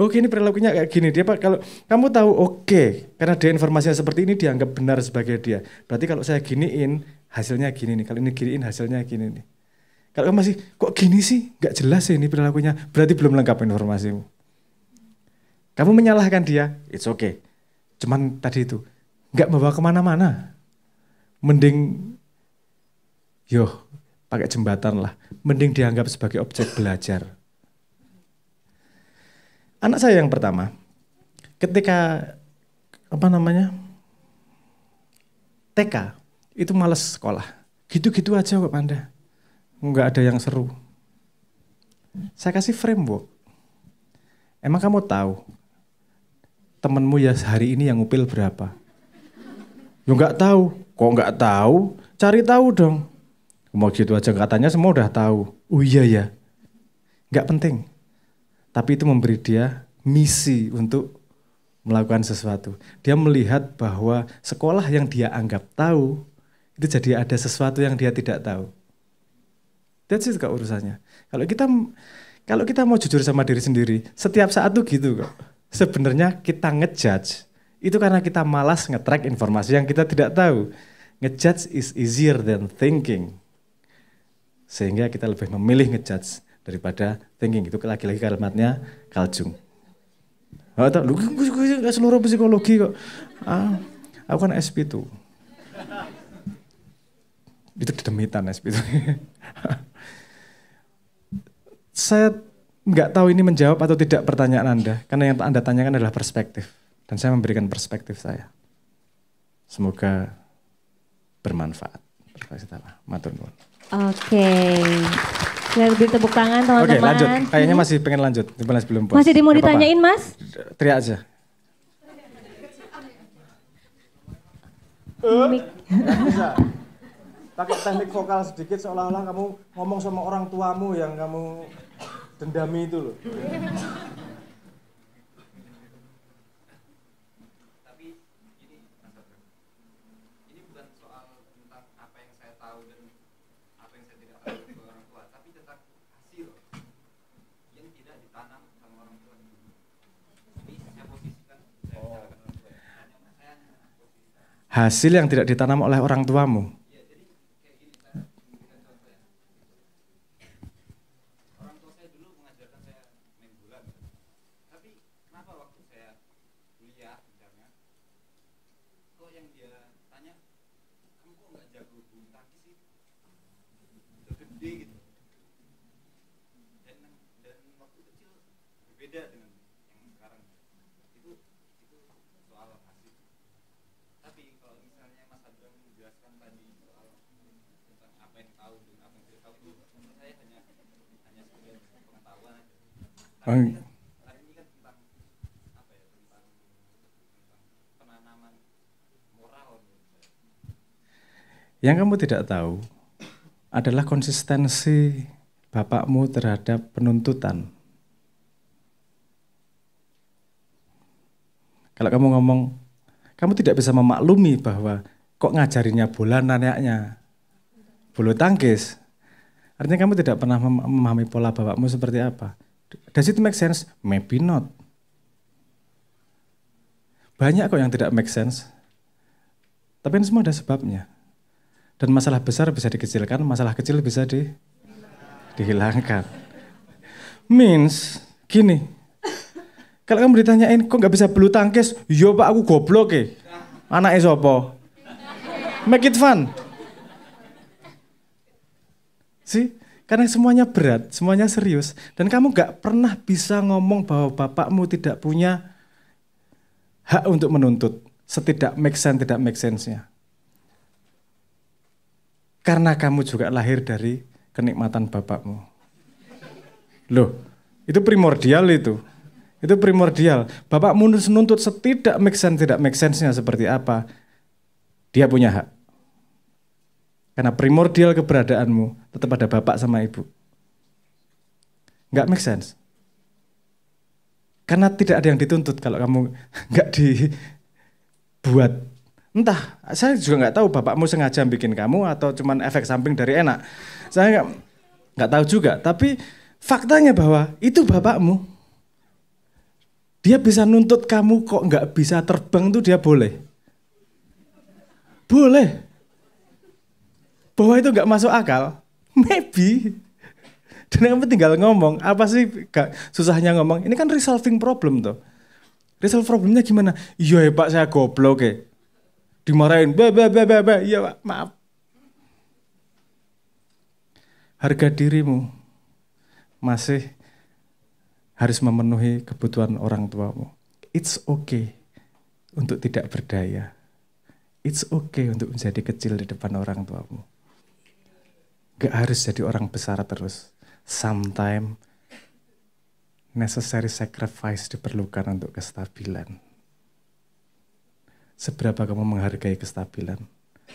Oke ini perilakunya kayak gini. Dia kalau kamu tahu oke, karena dia informasinya seperti ini dianggap benar sebagai dia. Berarti kalau saya giniin hasilnya gini nih. Kalau ini giniin hasilnya gini nih. Kalau kamu masih, kok gini sih, nggak jelas sih ini perilakunya, berarti belum lengkap informasimu. Kamu menyalahkan dia, it's okay. Cuman tadi itu, nggak bawa kemana-mana. Mending, pakai jembatan lah. Mending dianggap sebagai objek belajar. Anak saya yang pertama, ketika TK, itu males sekolah. Gitu-gitu aja kok Anda. Nggak ada yang seru. Saya kasih framework. Emang kamu tahu temenmu ya hari ini yang ngupil berapa? Ya nggak tahu. Kok nggak tahu? Cari tahu dong. Mau gitu aja katanya semua udah tahu. Oh iya ya. Nggak penting. Tapi itu memberi dia misi untuk melakukan sesuatu. Dia melihat bahwa sekolah yang dia anggap tahu itu jadi ada sesuatu yang dia tidak tahu. That's it kok urusannya. Kalau kita mau jujur sama diri sendiri, setiap saat tuh gitu kok. Sebenarnya kita ngejudge itu karena kita malas nge-track informasi yang kita tidak tahu. Ngejudge is easier than thinking. Sehingga kita lebih memilih ngejudge daripada thinking. Itu lagi-lagi kalimatnya Carl Jung. Lu gak seluruh psikologi kok. Aku kan SP tuh. Itu dedemitan SP itu. Saya nggak tahu ini menjawab atau tidak pertanyaan Anda, karena yang Anda tanyakan adalah perspektif, dan saya memberikan perspektif saya. Semoga bermanfaat. Matur nuwun. Oke. Lebih tepuk tangan teman-teman. Oke, lanjut. Kayaknya masih pengen lanjut. Belum puas. Masih mau ditanyain, Mas? Teriak aja. Bisa. Pakai teknik vokal sedikit seolah-olah kamu ngomong sama orang tuamu yang kamu dendami itu loh. Tapi ini bukan soal tentang apa yang saya tahu dan apa yang saya tidak tahu dari orang tua, tapi tentang hasil yang tidak ditanam sama orang tua. Jadi saya posisikan, Hasil yang tidak ditanam oleh orang tuamu. Yang kamu tidak tahu adalah konsistensi bapakmu terhadap penuntutan. Kalau kamu ngomong, kamu tidak bisa memaklumi bahwa kok ngajarinnya bola anaknya bulu tangkis. Artinya kamu tidak pernah memahami pola bapakmu seperti apa. Does it make sense? Maybe not. Banyak kok yang tidak make sense. Tapi semua ada sebabnya. Dan masalah besar bisa dikecilkan, masalah kecil bisa dihilangkan. Means, gini. Kalau kamu ditanyain, kok nggak bisa bulu tangkis? Yo pak, aku goblok ya. Anaknya sopo. Make it fun. See? Karena semuanya berat, semuanya serius. Dan kamu nggak pernah bisa ngomong bahwa bapakmu tidak punya hak untuk menuntut. Setidak make sense, tidak make sense-nya. Karena kamu juga lahir dari kenikmatan bapakmu. Loh, itu primordial itu. Itu primordial. Bapakmu menuntut setidak make sense, tidak make sense-nya seperti apa. Dia punya hak. Karena primordial keberadaanmu tetap ada bapak sama ibu. Nggak make sense. Karena tidak ada yang dituntut kalau kamu nggak dibuat. Entah, saya juga nggak tahu bapakmu sengaja bikin kamu atau cuman efek samping dari enak. Saya nggak tahu juga, tapi faktanya bahwa itu bapakmu. Dia bisa nuntut kamu kok nggak bisa terbang tuh dia boleh. Boleh. Bahwa itu nggak masuk akal, Maybe. Dan kamu tinggal ngomong, apa sih gak susahnya ngomong? Ini kan resolving problem tuh. Resolve problemnya gimana? Iya ya Pak, saya goblok ya. Dimarahin, iya Pak, maaf. Harga dirimu masih harus memenuhi kebutuhan orang tuamu. It's okay untuk tidak berdaya. It's okay untuk menjadi kecil di depan orang tuamu. Gak harus jadi orang besar terus. Sometimes necessary sacrifice diperlukan untuk kestabilan. Seberapa kamu menghargai kestabilan?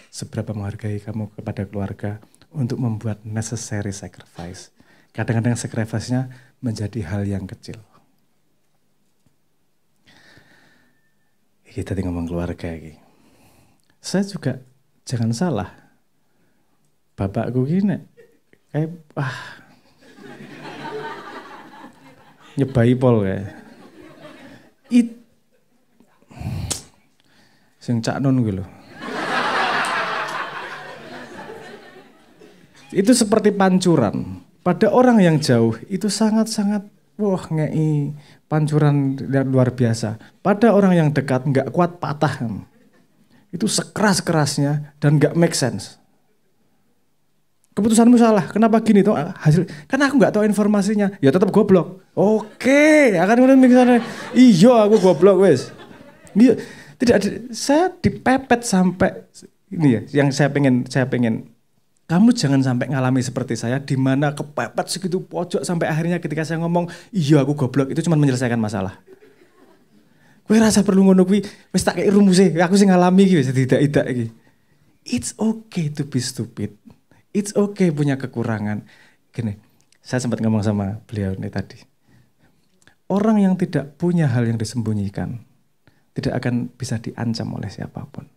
Seberapa menghargai kamu kepada keluarga untuk membuat necessary sacrifice? Kadang-kadang sacrifice-nya menjadi hal yang kecil. Kita tadi ngomong keluarga lagi. Saya juga jangan salah. Bapakku gini kayak nyebai pol kayak. Sing cak non gitu. Itu seperti pancuran. Pada orang yang jauh itu sangat-sangat ngei pancuran yang luar biasa. Pada orang yang dekat nggak kuat patah. Itu sekeras-kerasnya dan nggak make sense. Keputusanmu salah, kenapa gini tuh hasil? Karena aku nggak tahu informasinya, ya tetap goblok. Oke, akan kemudian misalnya, iya aku goblok wes. Iya, tidak ada, saya dipepet sampai ini ya, yang saya pengen. Kamu jangan sampai ngalami seperti saya, di mana kepepet segitu pojok sampai akhirnya ketika saya ngomong, iya aku goblok, itu cuma menyelesaikan masalah. Kowe rasa perlu ngono kuwi, wis tak kei rumusé, aku sing ngalami iki wis tidak iki. It's okay to be stupid. It's okay punya kekurangan. Gini, saya sempat ngomong sama beliau ini tadi. Orang yang tidak punya hal yang disembunyikan, tidak akan bisa diancam oleh siapapun.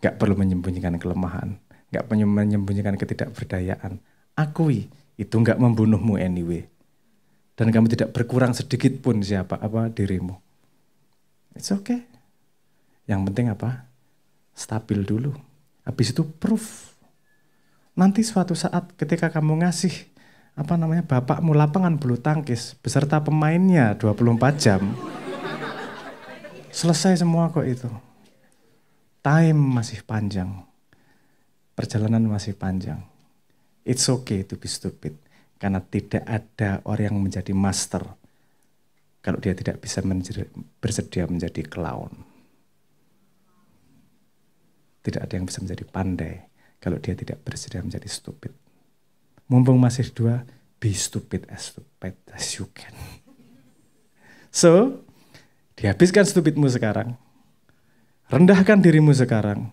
Gak perlu menyembunyikan kelemahan, gak perlu menyembunyikan ketidakberdayaan. Akui, itu gak membunuhmu anyway. Dan kamu tidak berkurang sedikit pun dirimu. It's okay. Yang penting apa? Stabil dulu. Habis itu proof. Nanti suatu saat ketika kamu ngasih bapakmu lapangan bulu tangkis beserta pemainnya 24 jam. Selesai semua kok itu. Time masih panjang. Perjalanan masih panjang. It's okay to be stupid. Karena tidak ada orang yang menjadi master kalau dia tidak bisa bersedia menjadi clown. Tidak ada yang bisa menjadi pandai kalau dia tidak bersedia menjadi stupid. Mumpung masih dua, be stupid as you can. So, dihabiskan stupidmu sekarang. Rendahkan dirimu sekarang.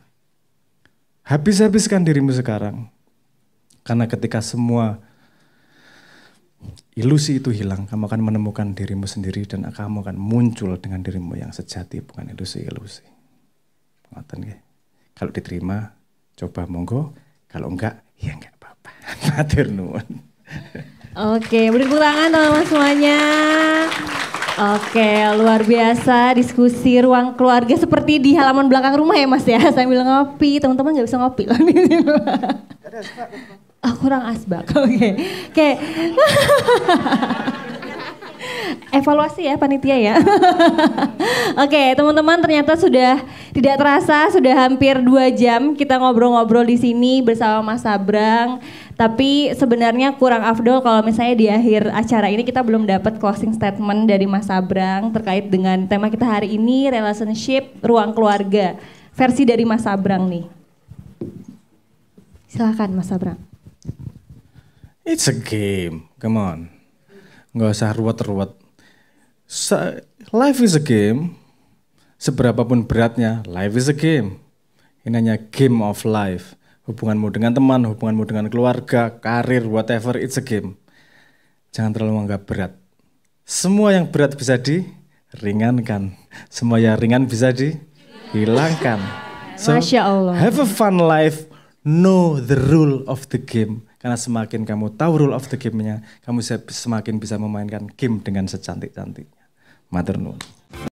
Habiskan dirimu sekarang. Karena ketika semua ilusi itu hilang, kamu akan menemukan dirimu sendiri dan kamu akan muncul dengan dirimu yang sejati, bukan ilusi-ilusi. Ngoten nggih. Kalau diterima, coba monggo. Kalau enggak, ya enggak apa-apa. Matur nuwun. Oke, beri tepuk tangan teman-teman semuanya. Oke, luar biasa diskusi ruang keluarga seperti di halaman belakang rumah ya Mas ya. Sambil ngopi, teman-teman nggak bisa ngopi loh. Kurang asbak. Oke. Evaluasi ya panitia ya. Oke, teman-teman ternyata sudah tidak terasa sudah hampir 2 jam kita ngobrol-ngobrol di sini bersama Mas Sabrang. Tapi sebenarnya kurang afdol kalau misalnya di akhir acara ini kita belum dapat closing statement dari Mas Sabrang terkait dengan tema kita hari ini, relationship ruang keluarga. Versi dari Mas Sabrang nih. Silakan Mas Sabrang. It's a game, come on. Nggak usah ruwet-ruwet. Life is a game. Seberapapun beratnya, life is a game. Ini hanya game of life. Hubunganmu dengan teman, hubunganmu dengan keluarga, karir, whatever, it's a game. Jangan terlalu menganggap berat. Semua yang berat bisa diringankan. Semua yang ringan bisa dihilangkan. So, Masya Allah. Have a fun life, know the rule of the game. Karena semakin kamu tahu rule of the game-nya, kamu semakin bisa memainkan game dengan secantik-cantiknya. Matur nuwun.